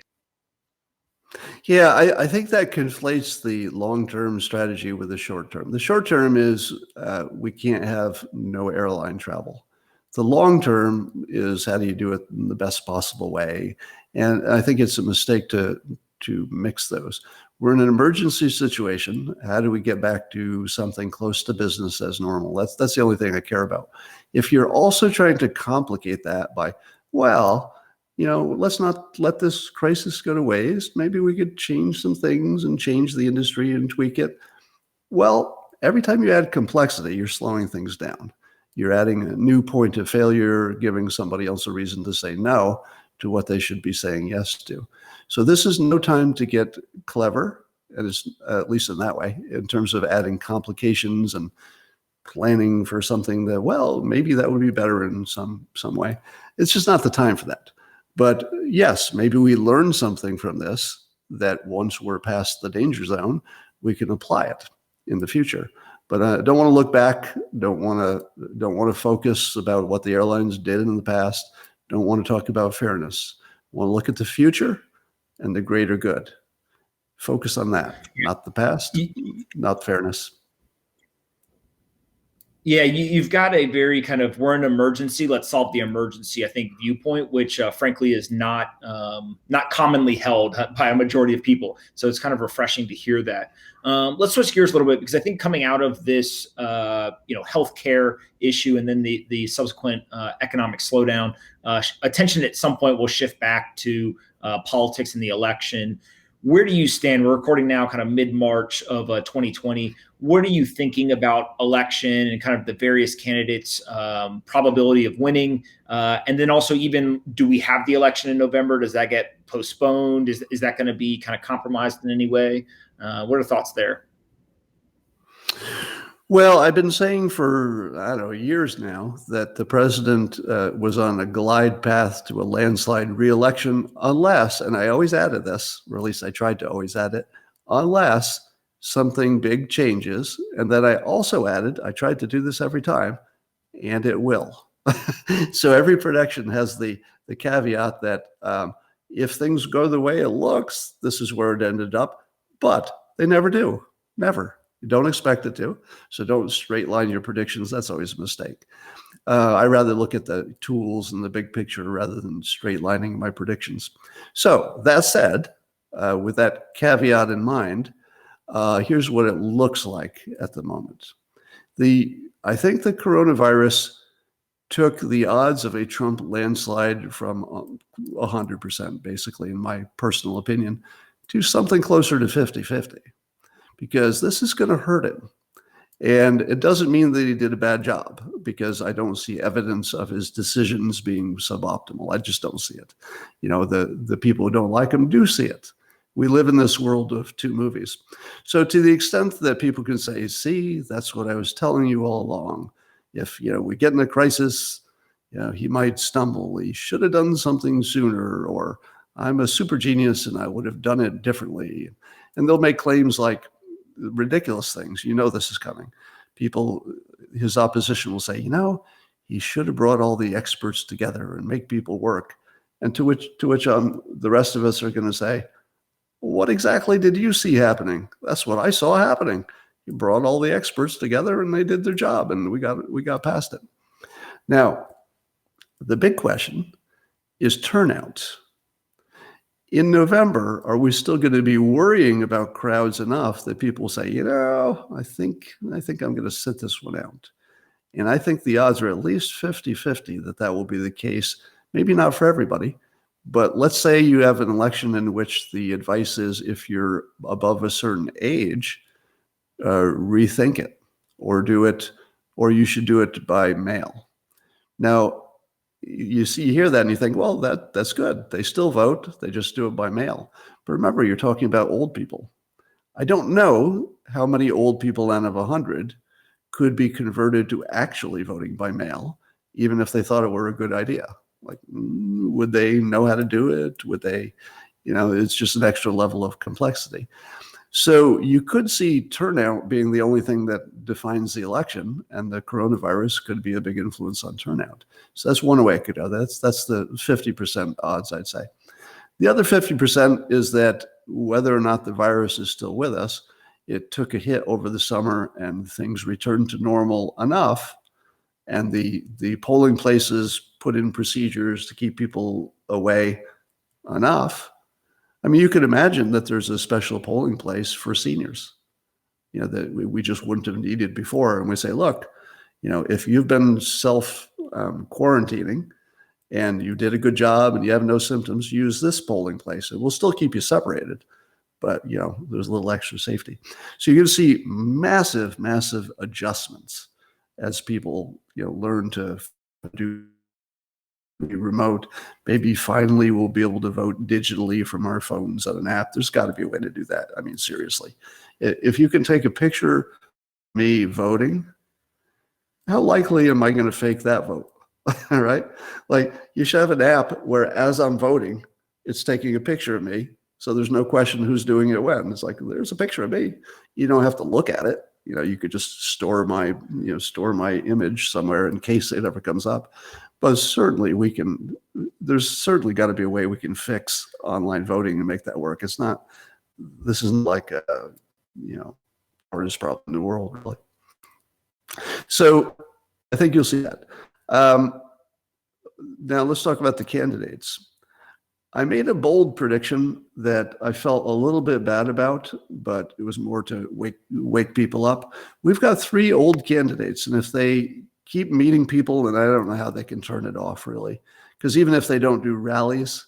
S2: Yeah, I think that conflates the long-term strategy with the short-term. The short-term is we can't have no airline travel. The long-term is how do you do it in the best possible way? And I think it's a mistake to mix those. We're in an emergency situation. How do we get back to something close to business as normal? That's the only thing I care about. If you're also trying to complicate that by, let's not let this crisis go to waste. Maybe we could change some things and change the industry and tweak it. Well, every time you add complexity, you're slowing things down. You're adding a new point of failure, giving somebody else a reason to say no to what they should be saying yes to. So this is no time to get clever, and it's, at least in that way, in terms of adding complications and planning for something that, maybe that would be better in some way. It's just not the time for that. But yes, maybe we learn something from this that once we're past the danger zone, we can apply it in the future. But I don't want to look back. Don't want to focus about what the airlines did in the past. Don't want to talk about fairness. Want to look at the future and the greater good. Focus on that, not the past, not fairness.
S1: Yeah, you've got a very kind of, we're in an emergency, let's solve the emergency, I think, viewpoint, which frankly is not commonly held by a majority of people. So it's kind of refreshing to hear that. Let's switch gears a little bit, because I think coming out of this, healthcare issue and then the subsequent economic slowdown, attention at some point will shift back to politics and the election. Where do you stand? We're recording now kind of mid-March of 2020. What are you thinking about election and kind of the various candidates' probability of winning? And then also, even, do we have the election in November? Does that get postponed? Is that going to be kind of compromised in any way? What are the thoughts there?
S2: Well, I've been saying for, years now that the president was on a glide path to a landslide reelection unless, and I always added this, or at least I tried to always add it, unless something big changes. And then I also added, I tried to do this every time, and it will. So every prediction has the caveat that if things go the way it looks, this is where it ended up, but they never do, never. You don't expect it to, so don't straight line your predictions. That's always a mistake. I rather look at the tools and the big picture rather than straight lining my predictions. So that said, with that caveat in mind, here's what it looks like at the moment. I think the coronavirus took the odds of a Trump landslide from 100%, basically, in my personal opinion, to something closer to 50-50. Because this is going to hurt him. And it doesn't mean that he did a bad job, because I don't see evidence of his decisions being suboptimal. I just don't see it. The people who don't like him do see it. We live in this world of two movies. So to the extent that people can say, see, that's what I was telling you all along. If, we get in a crisis, he might stumble. He should have done something sooner, or I'm a super genius and I would have done it differently. And they'll make claims like ridiculous things. This is coming. His opposition will say, he should have brought all the experts together and make people work. And to which the rest of us are going to say, what exactly did you see happening? That's what I saw happening. He brought all the experts together and they did their job, and we got past it. Now, the big question is turnout. In November, are we still going to be worrying about crowds enough that people say, I think I'm going to sit this one out? And I think the odds are at least 50-50 that will be the case. Maybe not for everybody, but let's say you have an election in which the advice is, if you're above a certain age, rethink it, or you should do it by mail. Now, you hear that and you think, well, that's good. They still vote. They just do it by mail. But remember, you're talking about old people. I don't know how many old people out of 100 could be converted to actually voting by mail, even if they thought it were a good idea. Like, would they know how to do it? Would they, it's just an extra level of complexity. So you could see turnout being the only thing that defines the election, and the coronavirus could be a big influence on turnout. So that's one way it could go. That's the 50% odds, I'd say. The other 50% is that whether or not the virus is still with us, it took a hit over the summer and things returned to normal enough, and the polling places put in procedures to keep people away enough. I mean, you could imagine that there's a special polling place for seniors, that we just wouldn't have needed before. And we say, look, if you've been quarantining and you did a good job and you have no symptoms, use this polling place. It will still keep you separated, but there's a little extra safety. So you're going to see massive, massive adjustments as people learn to do remote. Maybe finally we'll be able to vote digitally from our phones on an app. There's got to be a way to do that. I mean, seriously, if you can take a picture of me voting, how likely am I going to fake that vote? All right. Like, you should have an app where, as I'm voting, it's taking a picture of me. So there's no question who's doing it when. It's like, there's a picture of me. You don't have to look at it. You could just store my image somewhere in case it ever comes up. But certainly there's certainly got to be a way we can fix online voting and make that work. This isn't like hardest problem in the world, really. So I think you'll see that. Now let's talk about the candidates. I made a bold prediction that I felt a little bit bad about, but it was more to wake people up. We've got 3 old candidates, and if they keep meeting people, and I don't know how they can turn it off, really, because even if they don't do rallies,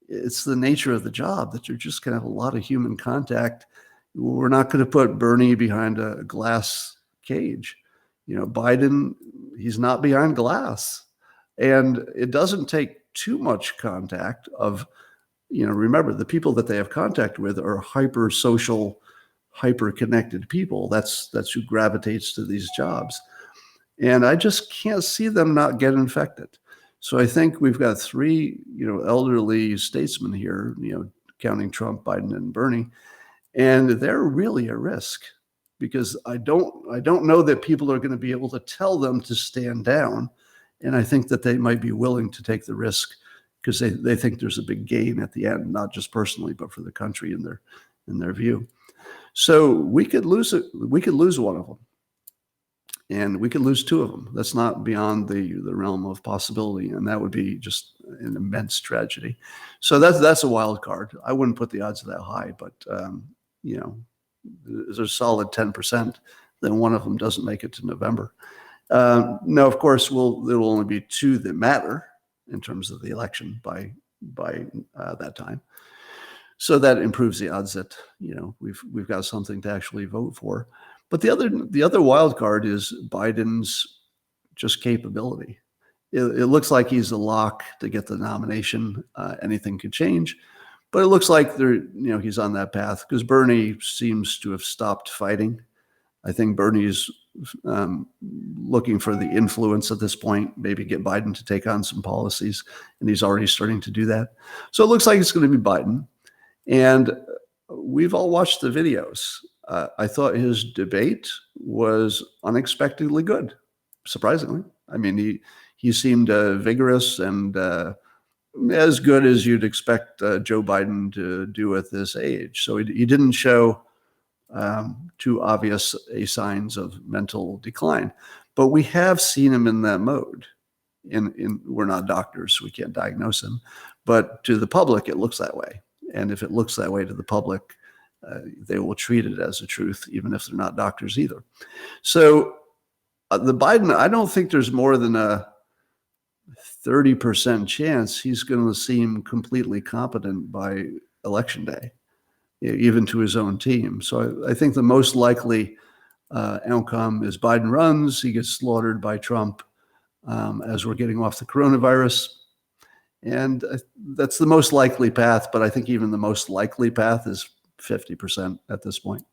S2: it's the nature of the job that you're just going to have a lot of human contact. We're not going to put Bernie behind a glass cage. Biden, he's not behind glass. And it doesn't take too much contact of, remember, the people that they have contact with are hyper social, hyper connected people. That's who gravitates to these jobs. And I just can't see them not get infected. So I think we've got 3, elderly statesmen here, counting Trump, Biden, and Bernie, and they're really at risk, because I don't know that people are going to be able to tell them to stand down. And I think that they might be willing to take the risk because they think there's a big gain at the end, not just personally, but for the country in their view. So we could lose it. We could lose one of them. And we could lose 2 of them. That's not beyond the realm of possibility. And that would be just an immense tragedy. So that's a wild card. I wouldn't put the odds that high, but, there's a solid 10%. Then one of them doesn't make it to November. Now, of course, there will only be 2 that matter in terms of the election by that time. So that improves the odds that, we've got something to actually vote for. But the other wild card is Biden's just capability. It looks like he's a lock to get the nomination. Anything could change, but it looks like he's on that path, because Bernie seems to have stopped fighting. I think Bernie's looking for the influence at this point, maybe get Biden to take on some policies, and he's already starting to do that. So it looks like it's going to be Biden. And we've all watched the videos. I thought his debate was unexpectedly good, surprisingly. I mean, he seemed vigorous and as good as you'd expect Joe Biden to do at this age. So he didn't show too obvious a signs of mental decline. But we have seen him in that mode. We're not doctors, so we can't diagnose him. But to the public, it looks that way. And if it looks that way to the public, they will treat it as a truth, even if they're not doctors either. So the Biden, I don't think there's more than a 30% chance he's going to seem completely competent by election day, even to his own team. So I think the most likely outcome is Biden runs, he gets slaughtered by Trump as we're getting off the coronavirus. And that's the most likely path, but I think even the most likely path is 50% at this point.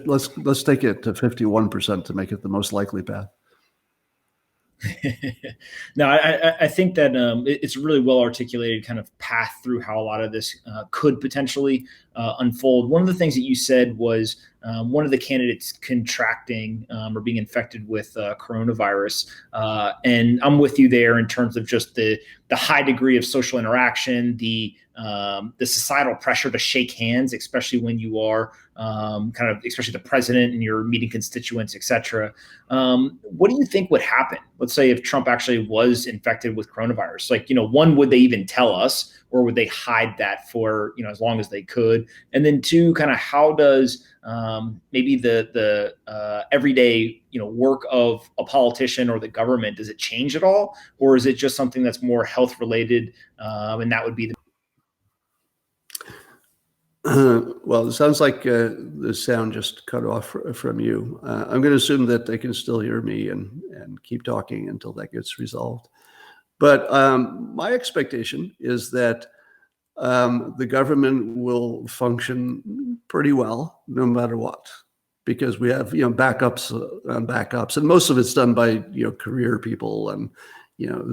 S2: Let's take it to 51% to make it the most likely path.
S1: No, I think that it's a really well articulated kind of path through how a lot of this could potentially unfold. One of the things that you said was one of the candidates contracting or being infected with coronavirus. And I'm with you there in terms of just the high degree of social interaction, the societal pressure to shake hands, especially when you are especially the president and you're meeting constituents, et cetera. What do you think would happen? Let's say if Trump actually was infected with coronavirus, one, would they even tell us, or would they hide that for, as long as they could? And then two, kind of how does maybe the everyday, work of a politician or the government, does it change at all? Or is it just something that's more health related? And that would be
S2: well, it sounds like the sound just cut off from you. I'm going to assume that they can still hear me and keep talking until that gets resolved. But my expectation is that the government will function pretty well no matter what, because we have backups on backups, and most of it's done by career people, and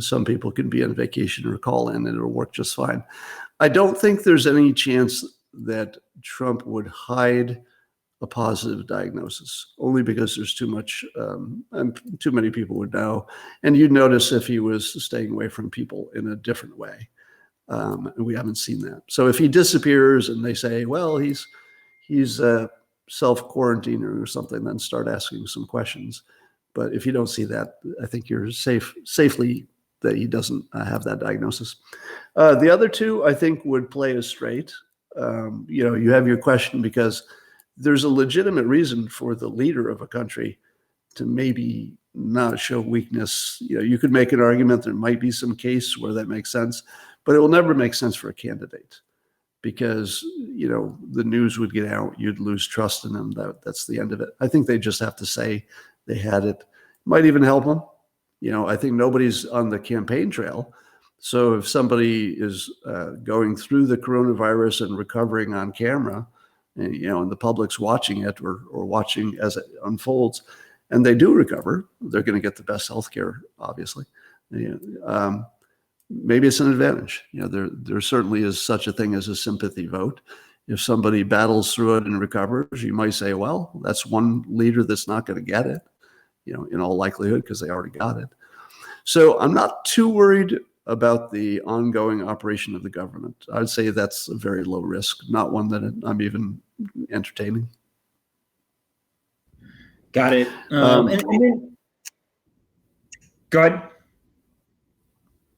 S2: some people can be on vacation or call in and it'll work just fine. I don't think there's any chance that Trump would hide a positive diagnosis, only because there's too much, and too many people would know. And you'd notice if he was staying away from people in a different way. And we haven't seen that. So if he disappears and they say, well, he's self-quarantining or something, then start asking some questions. But if you don't see that, I think you're safely that he doesn't have that diagnosis. The other two, I think, would play as straight. You have your question because there's a legitimate reason for the leader of a country to maybe not show weakness. You could make an argument there might be some case where that makes sense, but it will never make sense for a candidate because, the news would get out, you'd lose trust in them. That's the end of it. I think they just have to say they had it. Might even help them. I think nobody's on the campaign trail. So if somebody is going through the coronavirus and recovering on camera, and the public's watching it or watching as it unfolds, and they do recover, they're going to get the best healthcare, obviously. Maybe it's an advantage. There certainly is such a thing as a sympathy vote. If somebody battles through it and recovers, you might say, well, that's one leader that's not going to get it, in all likelihood, because they already got it. So I'm not too worried about the ongoing operation of the government. I'd say that's a very low risk, not one that I'm even entertaining.
S1: Got it. And then, go ahead.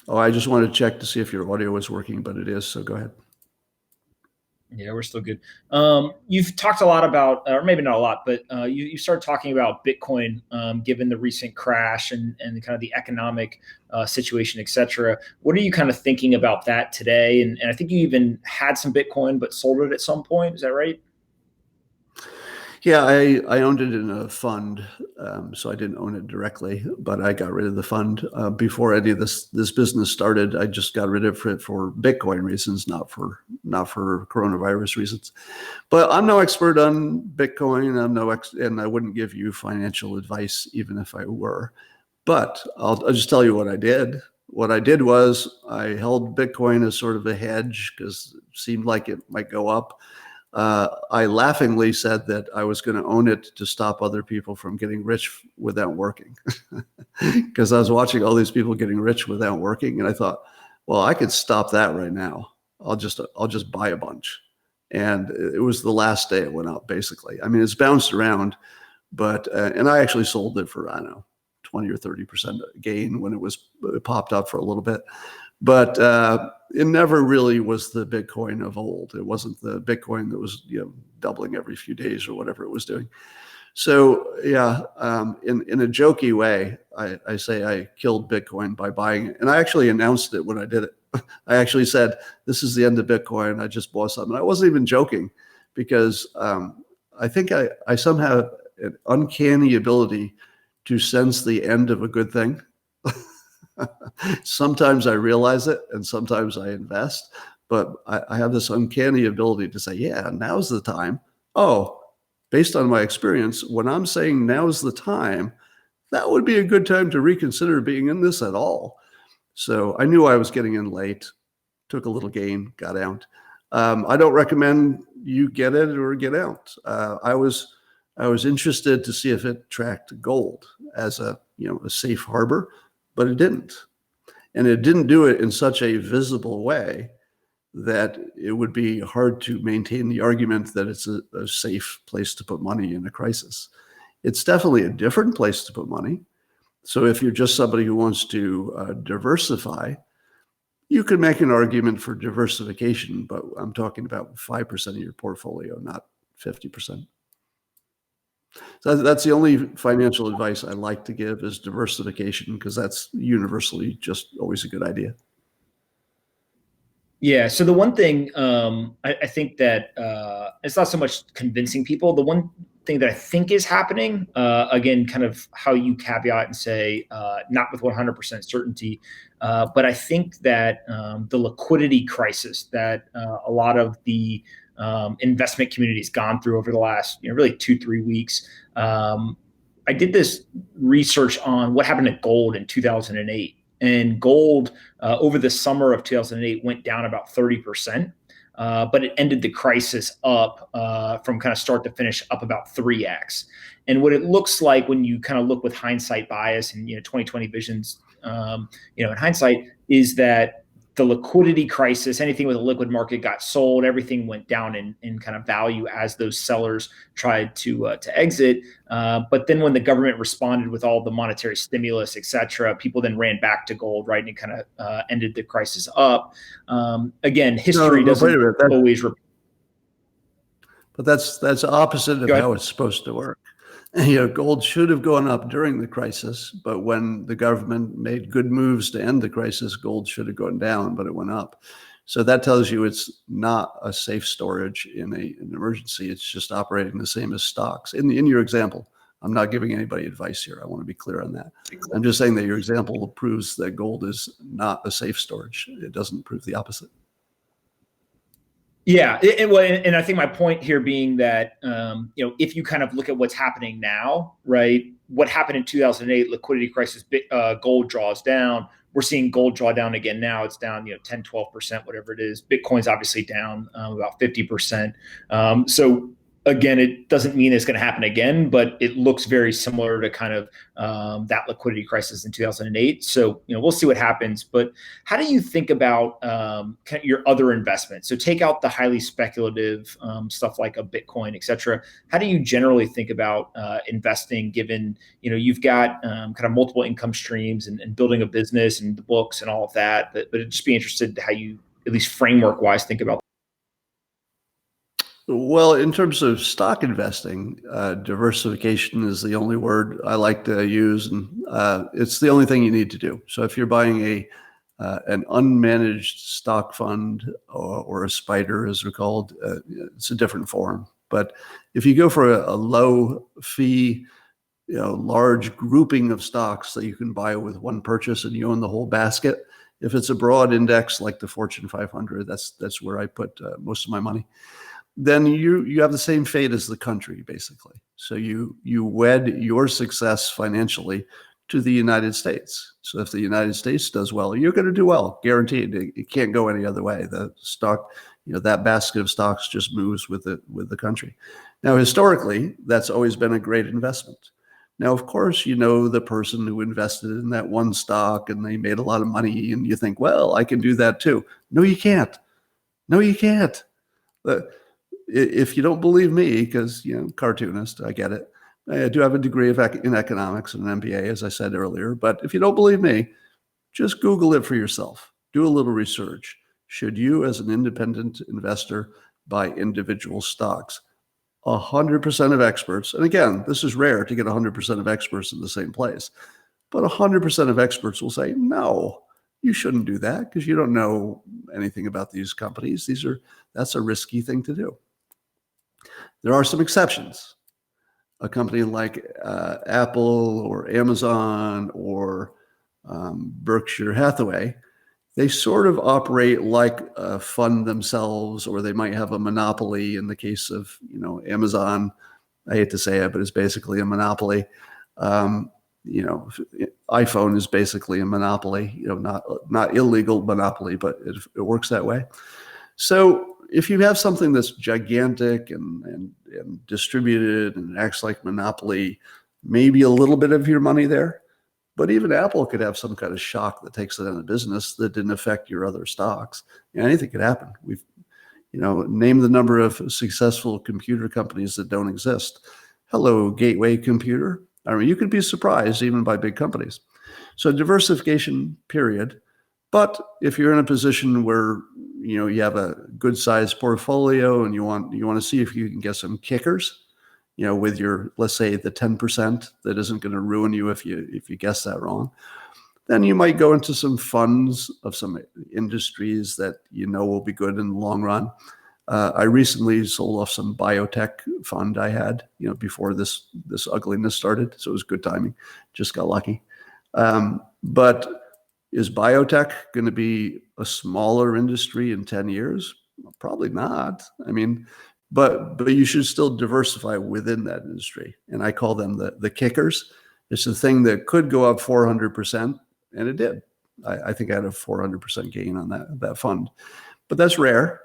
S2: Oh, I just wanted to check to see if your audio was working, but it is, so go ahead.
S1: Yeah, we're still good. You've talked a lot about, or maybe not a lot, but you started talking about Bitcoin, given the recent crash and kind of the economic situation, et cetera. What are you kind of thinking about that today? And I think you even had some Bitcoin, but sold it at some point. Is that right?
S2: Yeah, I owned it in a fund, so I didn't own it directly, but I got rid of the fund before any of this business started. I just got rid of it for Bitcoin reasons, not for coronavirus reasons. But I'm no expert on Bitcoin. And I wouldn't give you financial advice even if I were. But I'll just tell you what I did. What I did was I held Bitcoin as sort of a hedge because it seemed like it might go up. I laughingly said that I was going to own it to stop other people from getting rich without working, because I was watching all these people getting rich without working, and I thought, well, I could stop that right now. I'll just buy a bunch, And it was the last day it went up, basically. I mean, it's bounced around, but, and I actually sold it for, I don't know, 20 or 30% gain when it popped up for a little bit. But it never really was the Bitcoin of old. It wasn't the Bitcoin that was, doubling every few days or whatever it was doing. So yeah, in a jokey way, I say I killed Bitcoin by buying it. And I actually announced it when I did it. I actually said, this is the end of Bitcoin. I just bought something. I wasn't even joking, because I think I somehow have an uncanny ability to sense the end of a good thing. Sometimes I realize it and sometimes I invest, but I have this uncanny ability to say, yeah, now's the time. Oh, based on my experience, when I'm saying now's the time, that would be a good time to reconsider being in this at all. So I knew I was getting in late, took a little gain, got out. I don't recommend you get it or get out. I was interested to see if it tracked gold as a safe harbor, but it didn't. And it didn't do it in such a visible way that it would be hard to maintain the argument that it's a safe place to put money in a crisis. It's definitely a different place to put money. So if you're just somebody who wants to diversify, you can make an argument for diversification, but I'm talking about 5% of your portfolio, not 50%. So that's the only financial advice I like to give, is diversification, because that's universally just always a good idea.
S1: Yeah. So the one thing I think that it's not so much convincing people. The one thing that I think is happening, again, kind of how you caveat and say not with 100% certainty, but I think that the liquidity crisis that a lot of the investment community has gone through over the last really 2-3 weeks. I did this research on what happened to gold in 2008. And gold over the summer of 2008 went down about 30%, but it ended the crisis up from kind of start to finish up about 3x. And what it looks like when you kind of look with hindsight bias and 2020 visions, in hindsight, is that the liquidity crisis, anything with a liquid market got sold, everything went down in kind of value as those sellers tried to exit. But then when the government responded with all the monetary stimulus, et cetera, people then ran back to gold, right? And it kind of ended the crisis up. Again, history doesn't always repeat.
S2: But that's opposite of how it's supposed to work. Gold should have gone up during the crisis, but when the government made good moves to end the crisis, gold should have gone down, but it went up. So that tells you it's not a safe storage in an emergency. It's just operating the same as stocks. In your example, I'm not giving anybody advice here. I want to be clear on that. I'm just saying that your example proves that gold is not a safe storage. It doesn't prove the opposite.
S1: Yeah, and I think my point here being that if you kind of look at what's happening now, right? What happened in 2008, liquidity crisis, gold draws down. We're seeing gold draw down again now. It's down 10, 12%, whatever it is. Bitcoin's obviously down about 50%. So again, it doesn't mean it's going to happen again, but it looks very similar to kind of that liquidity crisis in 2008. So, we'll see what happens. But how do you think about kind of your other investments? So take out the highly speculative stuff like a Bitcoin, et cetera. How do you generally think about investing, given, you've got kind of multiple income streams and building a business and the books and all of that? But I'd just be interested in how you, at least framework wise, think about.
S2: Well, in terms of stock investing, diversification is the only word I like to use, and it's the only thing you need to do. So if you're buying an unmanaged stock fund or a spider, as they're called, it's a different form. But if you go for a low fee, large grouping of stocks that you can buy with one purchase and you own the whole basket, if it's a broad index like the Fortune 500, that's where I put most of my money. Then you have the same fate as the country, basically. So you wed your success financially to the United States. So if the United States does well, you're going to do well, guaranteed. It can't go any other way. The stock, that basket of stocks just moves with the country. Now, historically, that's always been a great investment. Now, of course, the person who invested in that one stock and they made a lot of money, and you think, well, I can do that too. No, you can't. No, you can't. if you don't believe me, because, cartoonist, I get it. I do have a degree in economics and an MBA, as I said earlier. But if you don't believe me, just Google it for yourself. Do a little research. Should you, as an independent investor, buy individual stocks? 100% of experts, and again, this is rare to get 100% of experts in the same place, but 100% of experts will say, no, you shouldn't do that because you don't know anything about these companies. That's a risky thing to do. There are some exceptions. A company like Apple or Amazon or Berkshire Hathaway, they sort of operate like a fund themselves, or they might have a monopoly. In the case of, Amazon, I hate to say it, but it's basically a monopoly. iPhone is basically a monopoly, not illegal monopoly, but it works that way. So if you have something that's gigantic and distributed and acts like monopoly, maybe a little bit of your money there. But even Apple could have some kind of shock that takes it out of business that didn't affect your other stocks. Anything could happen. We've, named the number of successful computer companies that don't exist. Hello, Gateway Computer. I mean, you could be surprised even by big companies. So diversification, period. But if you're in a position where, you have a good sized portfolio and you want to see if you can get some kickers, with your, let's say, the 10% that isn't going to ruin you if you guess that wrong, then you might go into some funds of some industries that will be good in the long run. I recently sold off some biotech fund I had, before this ugliness started, so it was good timing. Just got lucky. But is biotech going to be a smaller industry in 10 years? Probably not. I mean, but you should still diversify within that industry. And I call them the kickers. It's the thing that could go up 400%, and it did. I think I had a 400% gain on that fund. But that's rare.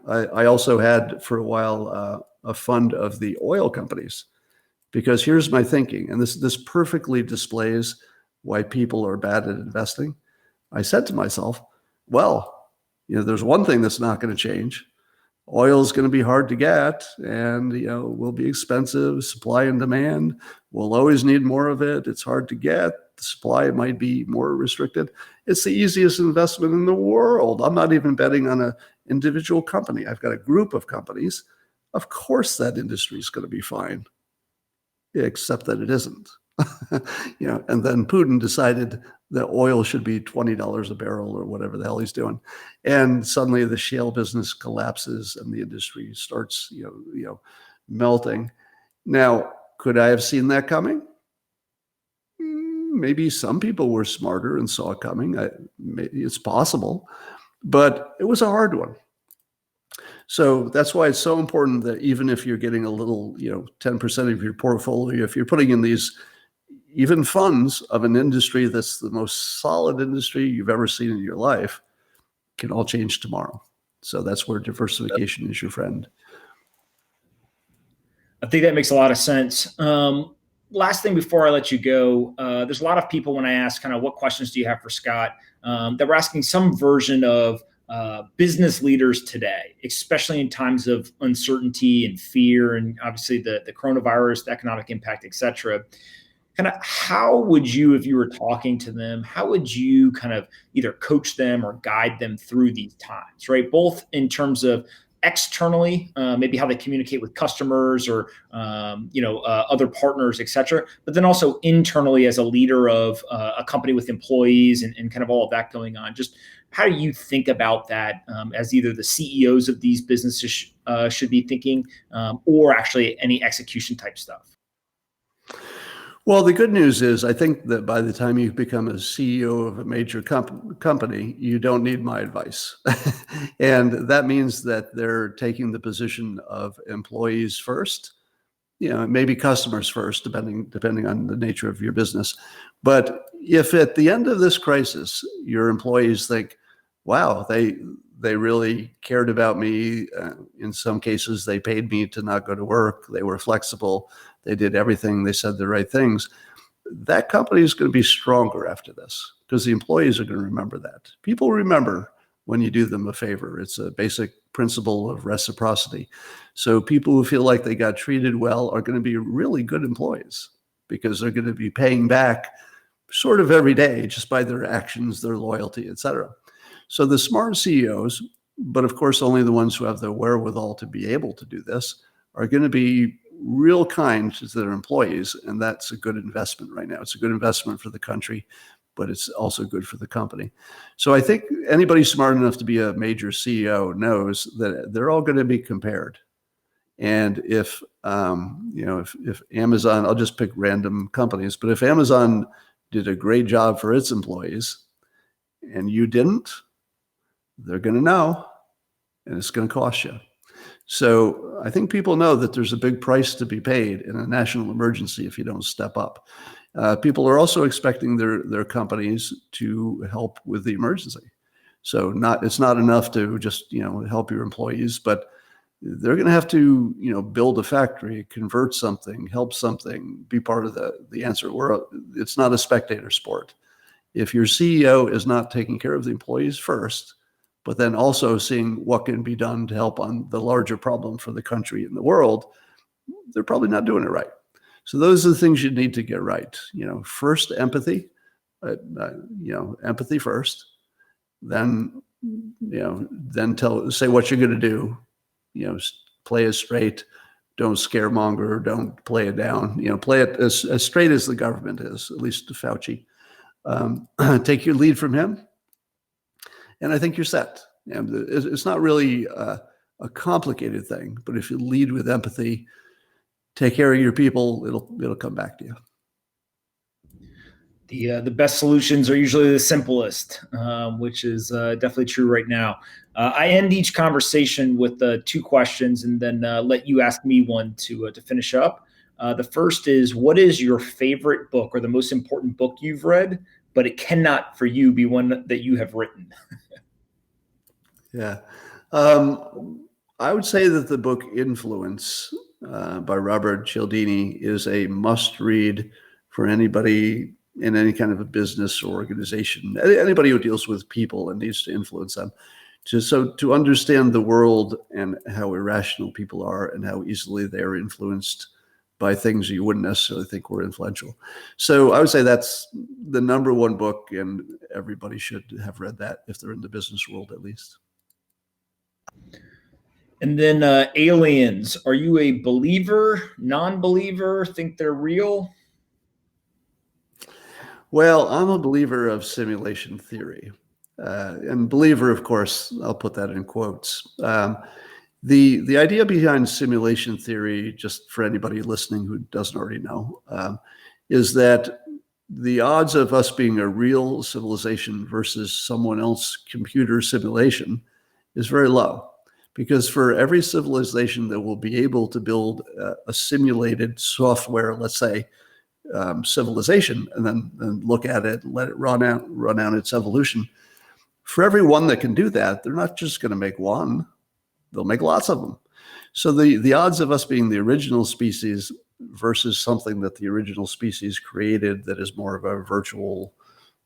S2: I also had for a while a fund of the oil companies, because here's my thinking, and this perfectly displays why people are bad at investing. I said to myself, well, there's one thing that's not going to change. Oil is going to be hard to get, and will be expensive. Supply and demand, we'll always need more of it. It's hard to get. The supply might be more restricted. It's the easiest investment in the world. I'm not even betting on an individual company. I've got a group of companies. Of course, that industry is going to be fine, except that it isn't. And then Putin decided that oil should be $20 a barrel or whatever the hell he's doing. And suddenly the shale business collapses and the industry starts, melting. Now, could I have seen that coming? Maybe some people were smarter and saw it coming. It's possible, but it was a hard one. So that's why it's so important that even if you're getting a little, 10% of your portfolio, if you're putting in these even funds of an industry that's the most solid industry you've ever seen in your life, can all change tomorrow. So that's where diversification is your friend.
S1: I think that makes a lot of sense. Last thing before I let you go, there's a lot of people when I ask kind of what questions do you have for Scott, that we're asking some version of business leaders today, especially in times of uncertainty and fear, and obviously the coronavirus, the economic impact, et cetera. Kind of how would you, if you were talking to them, how would you kind of either coach them or guide them through these times, right? Both in terms of externally, maybe how they communicate with customers or, other partners, et cetera, but then also internally as a leader of a company with employees and kind of all of that going on. Just how do you think about that as either the CEOs of these businesses should be thinking or actually any execution type stuff?
S2: Well, the good news is I think that by the time you become a CEO of a major company, you don't need my advice. And that means that they're taking the position of employees first, maybe customers first, depending on the nature of your business. But if at the end of this crisis, your employees think, wow, they really cared about me. In some cases, they paid me to not go to work. They were flexible. They did everything. They said the right things. That company is going to be stronger after this because the employees are going to remember that. People remember when you do them a favor. It's a basic principle of reciprocity. So people who feel like they got treated well are going to be really good employees because they're going to be paying back sort of every day just by their actions, their loyalty, et cetera. So the smart CEOs, but of course only the ones who have the wherewithal to be able to do this, are going to be real kind to their employees. And that's a good investment right now. It's a good investment for the country, but it's also good for the company. So I think anybody smart enough to be a major CEO knows that they're all going to be compared. And if Amazon, I'll just pick random companies, but if Amazon did a great job for its employees and you didn't, they're going to know, and it's going to cost you. So I think people know that there's a big price to be paid in a national emergency if you don't step up. People are also expecting their companies to help with the emergency. So it's not enough to just help your employees, but they're going to have to build a factory, convert something, help something, be part of the answer. It's not a spectator sport. If your CEO is not taking care of the employees first, but then also seeing what can be done to help on the larger problem for the country and the world, they're probably not doing it right. So those are the things you need to get right. First empathy, empathy first, then say what you're going to do. Play it straight, don't scaremonger, don't play it down. Play it as straight as the government is, at least to Fauci. Take your lead from him, and I think you're set. And it's not really a complicated thing, but if you lead with empathy, take care of your people, it'll come back to you.
S1: The best solutions are usually the simplest, which is definitely true right now. I end each conversation with 2 questions and then let you ask me one to finish up. The first is, what is your favorite book or the most important book you've read, but it cannot for you be one that you have written?
S2: Yeah. I would say that the book Influence by Robert Cialdini is a must-read for anybody in any kind of a business or organization, anybody who deals with people and needs to influence them, to understand the world and how irrational people are and how easily they're influenced by things you wouldn't necessarily think were influential. So I would say that's the number one book, and everybody should have read that if they're in the business world at least.
S1: And then aliens, are you a believer, non-believer, think they're real?
S2: Well, I'm a believer of simulation theory. And believer, of course, I'll put that in quotes. The idea behind simulation theory, just for anybody listening who doesn't already know, is that the odds of us being a real civilization versus someone else's computer simulation is very low. Because for every civilization that will be able to build a simulated software, let's say, civilization, and then look at it and let it run out its evolution, for every one that can do that, they're not just going to make one, they'll make lots of them. So the odds of us being the original species versus something that the original species created that is more of a virtual,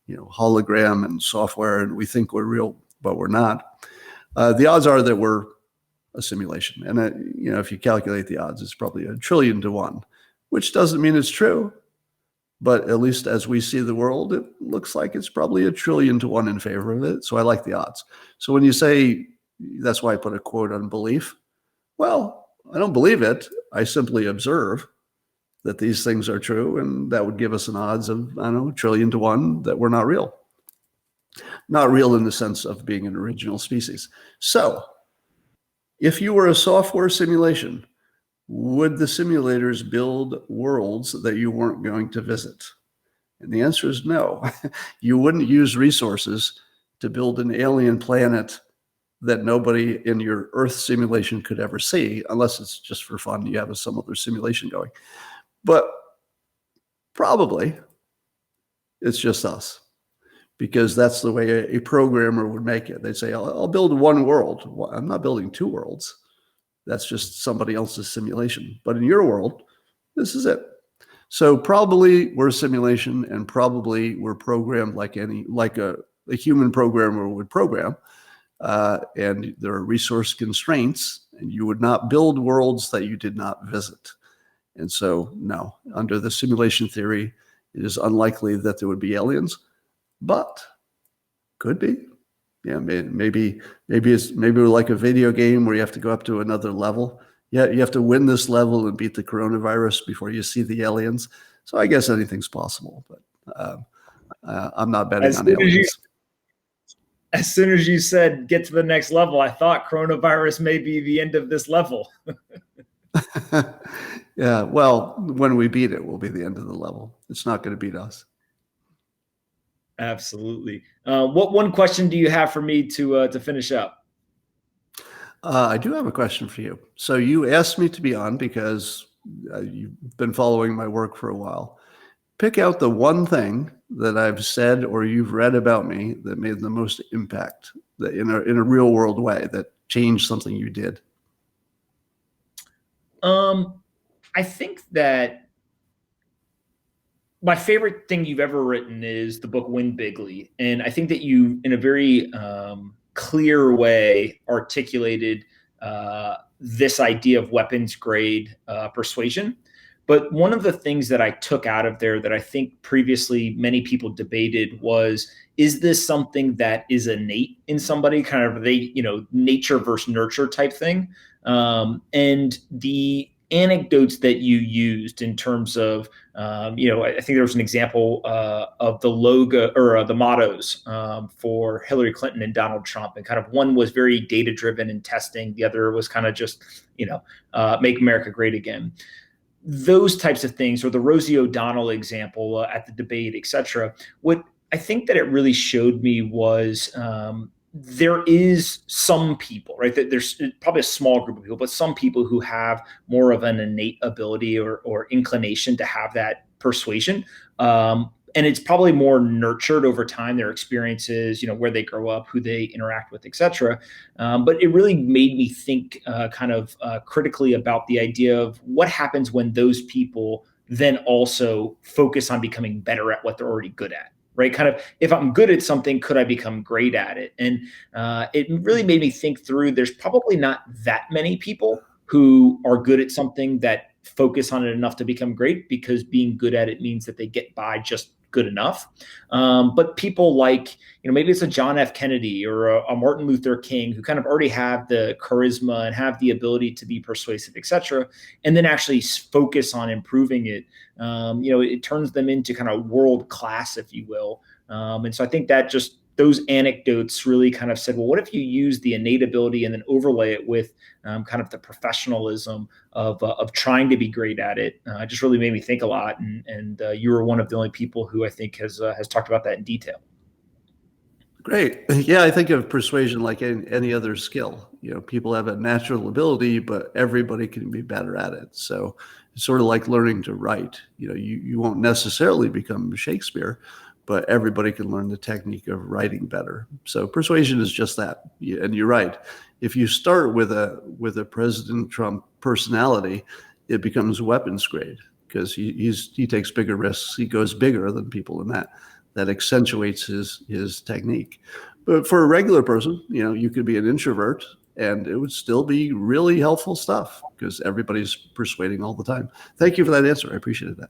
S2: hologram and software, and we think we're real, but we're not. The odds are that we're a simulation. And, if you calculate the odds, it's probably 1 trillion to 1, which doesn't mean it's true. But at least as we see the world, it looks like it's probably 1 trillion to 1 in favor of it. So I like the odds. So when you say, that's why I put a quote on belief. Well, I don't believe it. I simply observe that these things are true. And that would give us an odds of, 1 trillion to 1 that we're not real. Not real in the sense of being an original species. So if you were a software simulation, would the simulators build worlds that you weren't going to visit? And the answer is no. You wouldn't use resources to build an alien planet that nobody in your Earth simulation could ever see, unless it's just for fun. You have some other simulation going. But probably it's just us, because that's the way a programmer would make it. They'd say, I'll build one world. Well, I'm not building 2 worlds. That's just somebody else's simulation. But in your world, this is it. So probably we're a simulation, and probably we're programmed like a human programmer would program. and there are resource constraints, and you would not build worlds that you did not visit. And so, no, under the simulation theory, it is unlikely that there would be aliens, but could be. Yeah, maybe we're like a video game where you have to go up to another level. Yeah, you have to win this level and beat the coronavirus before you see the aliens. So I guess anything's possible, but I'm not betting on aliens.
S1: As soon as you said get to the next level, I thought coronavirus may be the end of this level.
S2: Yeah, well, when we beat it, will be the end of the level. It's not going to beat us.
S1: Absolutely. What one question do you have for me to finish up?
S2: I do have a question for you. So you asked me to be on because you've been following my work for a while. Pick out the one thing that I've said or you've read about me that made the most impact, that in a real world way, that changed something you did.
S1: I think that my favorite thing you've ever written is the book Win Bigly. And I think that you, in a very clear way, articulated this idea of weapons grade persuasion. But one of the things that I took out of there that I think previously many people debated was, is this something that is innate in somebody, kind of nature versus nurture type thing? And the anecdotes that you used in terms of, I think there was an example of the logo or the mottos for Hillary Clinton and Donald Trump. And kind of one was very data driven and testing. The other was kind of just, make America great again. Those types of things, or the Rosie O'Donnell example at the debate, et cetera. What I think that it really showed me was there is some people, right? That there's probably a small group of people, but some people who have more of an innate ability or inclination to have that persuasion. And it's probably more nurtured over time, their experiences, where they grow up, who they interact with, et cetera. But it really made me think critically about the idea of what happens when those people then also focus on becoming better at what they're already good at. Right? Kind of, if I'm good at something, could I become great at it? And it really made me think through, there's probably not that many people who are good at something that focus on it enough to become great, because being good at it means that they get by just good enough. But people like, maybe it's a John F. Kennedy or a Martin Luther King, who kind of already have the charisma and have the ability to be persuasive, et cetera, and then actually focus on improving it. It turns them into kind of world class, if you will. And so I think that just those anecdotes really kind of said, well, what if you use the innate ability and then overlay it with kind of the professionalism of trying to be great at it? It just really made me think a lot. And you were one of the only people who I think has talked about that in detail.
S2: Great. Yeah, I think of persuasion like any other skill. People have a natural ability, but everybody can be better at it. So it's sort of like learning to write. You won't necessarily become Shakespeare, but everybody can learn the technique of writing better. So persuasion is just that. And you're right. If you start with a President Trump personality, it becomes weapons grade, because he takes bigger risks. He goes bigger than people in that accentuates his technique. But for a regular person, you could be an introvert and it would still be really helpful stuff, because everybody's persuading all the time. Thank you for that answer. I appreciated that.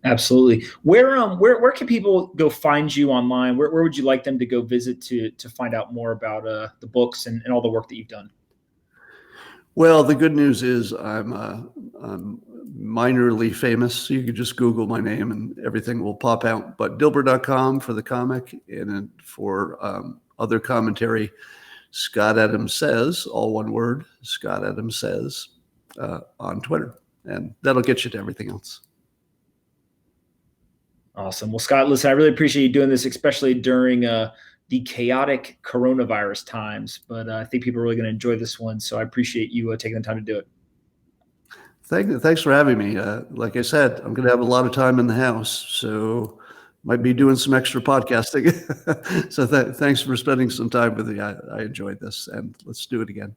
S1: Absolutely. Where can people go find you online? Where would you like them to go visit to find out more about the books and all the work that you've done?
S2: Well, the good news is I'm minorly famous. So you can just Google my name and everything will pop out. But Dilbert.com for the comic, and then for other commentary, Scott Adams Says, all one word, Scott Adams Says, on Twitter. And that'll get you to everything else.
S1: Awesome. Well, Scott, listen, I really appreciate you doing this, especially during the chaotic coronavirus times. But I think people are really going to enjoy this one. So I appreciate you taking the time to do it.
S2: Thanks for having me. Like I said, I'm going to have a lot of time in the house, so might be doing some extra podcasting. So thanks for spending some time with me. I enjoyed this, and let's do it again.